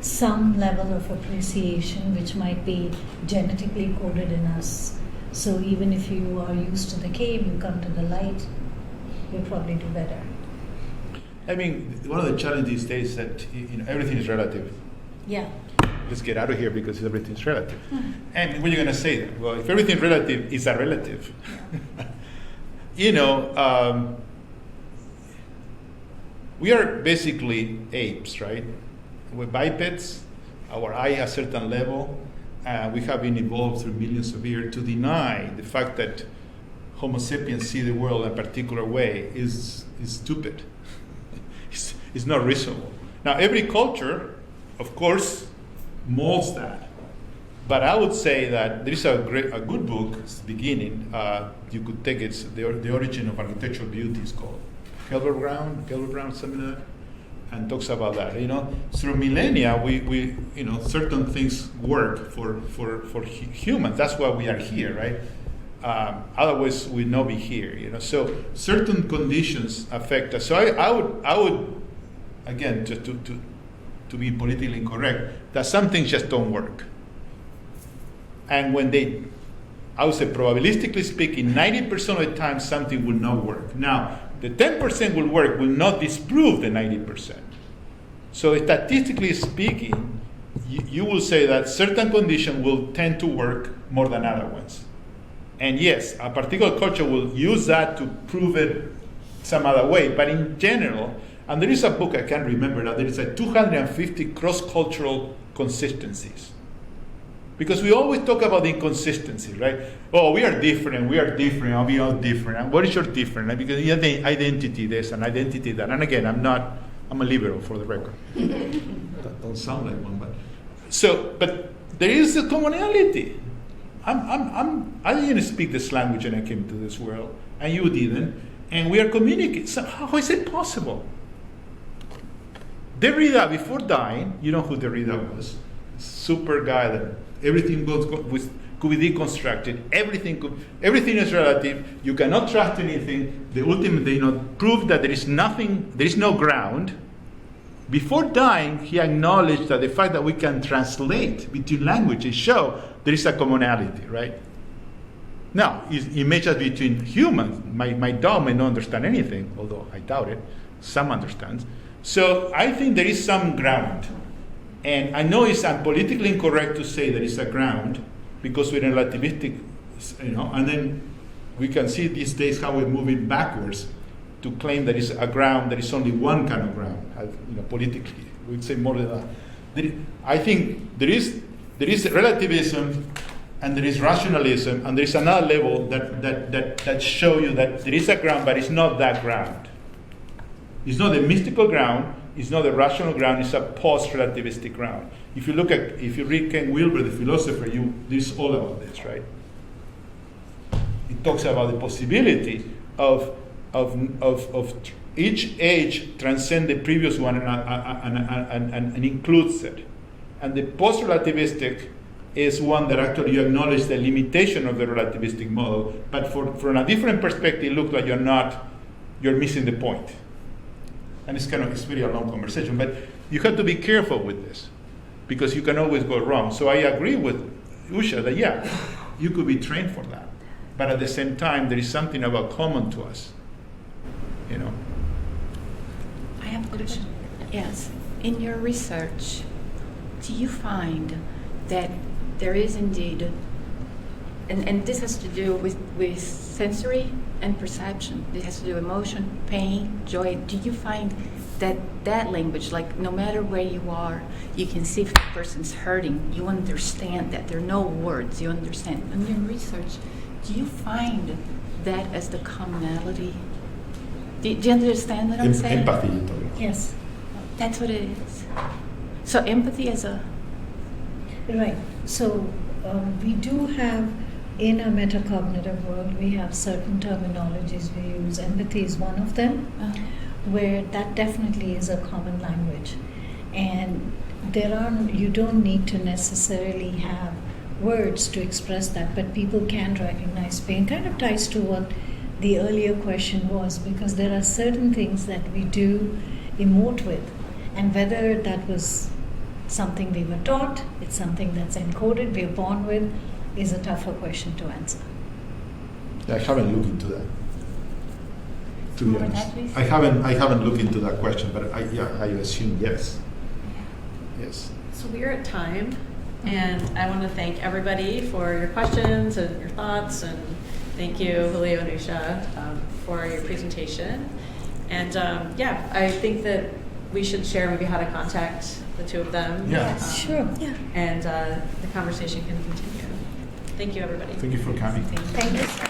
some level of appreciation which might be genetically coded in us. So even if you are used to the cave, you come to the light, you'll probably do better. I mean, one of the challenges these days is that everything is relative. Yeah. Let's get out of here because everything is relative. And what are you going to say then? Well, if everything relative is a relative, we are basically apes, right? We're bipeds, our eye at a certain level. We have been evolved through millions of years. To deny the fact that Homo sapiens see the world in a particular way is stupid. It's not reasonable. Now, every culture, of course, molds that. But I would say that there is a good book, it's the beginning. You could take it, the origin of architectural beauty is called Gilbert Brown, something like that, and talks about that. Through millennia, we certain things work for humans. That's why we are here, right? Otherwise, we'd not be here. So certain conditions affect us. So I would again, just to be politically incorrect, that some things just don't work. And when I would say, probabilistically speaking, 90% of the time something will not work. Now, the 10% will work will not disprove the 90%. So statistically speaking, you will say that certain conditions will tend to work more than other ones. And yes, a particular culture will use that to prove it some other way. But in general, and there is a book, I can't remember now, there is 250 cross-cultural consistencies. Because we always talk about inconsistency, right? Oh, we are different, we are all different. And what is your different? Because you have the identity this and identity that. And again, I'm a liberal for the record. Don't sound like one, but there is a commonality. I didn't speak this language when I came to this world, and you didn't, and we are communicating. So how is it possible? Derrida, before dying, you know who Derrida was? Super guy that everything could be deconstructed. Everything is relative. You cannot trust anything. The ultimate, proved that there is no ground. Before dying, he acknowledged that the fact that we can translate between languages show there is a commonality, right? Now, it may just be between humans. My dog may not understand anything, although I doubt it. Some understands. So I think there is some ground. And I know it's politically incorrect to say there is a ground because we're relativistic, and then we can see these days how we're moving backwards to claim that is a ground, there is only one kind of ground, politically. We'd say more than that. I think there is relativism, and there is rationalism, and there is another level that show you that there is a ground, but it's not that ground. It's not a mystical ground, it's not a rational ground, it's a post-relativistic ground. If you read Ken Wilber, the philosopher, this is all about this, right? It talks about the possibility of each age transcend the previous one and includes it. And the post-relativistic is one that actually you acknowledge the limitation of the relativistic model, but from a different perspective, it looks like you're missing the point. And it's very a long conversation, but you have to be careful with this, because you can always go wrong. So I agree with Usha that, yeah, you could be trained for that. But at the same time, there is something about common to us, I have a question. Yes. In your research, do you find that there is indeed, and this has to do with sensory and perception, it has to do with emotion, pain, joy. Do you find that language, like no matter where you are, you can see if the person's hurting, you understand that. There are no words, you understand. In your research, do you find that as the commonality? Do you understand what I'm saying? Empathy, you're talking. Yes. That's what it is. So empathy as a... Right. So we do have, in our metacognitive world, we have certain terminologies we use. Empathy is one of them, where that definitely is a common language. And you don't need to necessarily have words to express that, but people can recognize pain. Kind of ties to what the earlier question was, because there are certain things that we do emote with, and whether that was something we were taught, it's something that's encoded, we're born with, is a tougher question to answer. I haven't looked into that, to be More than honest. that, please? I haven't looked into that question, but I assume yes. Yes. So we're at time, and I want to thank everybody for your questions and your thoughts, and thank you, Julio and Usha, for your presentation. And I think that we should share maybe how to contact the two of them. Yeah. Sure. Yeah. And the conversation can continue. Thank you, everybody. Thank you for coming. Thank you.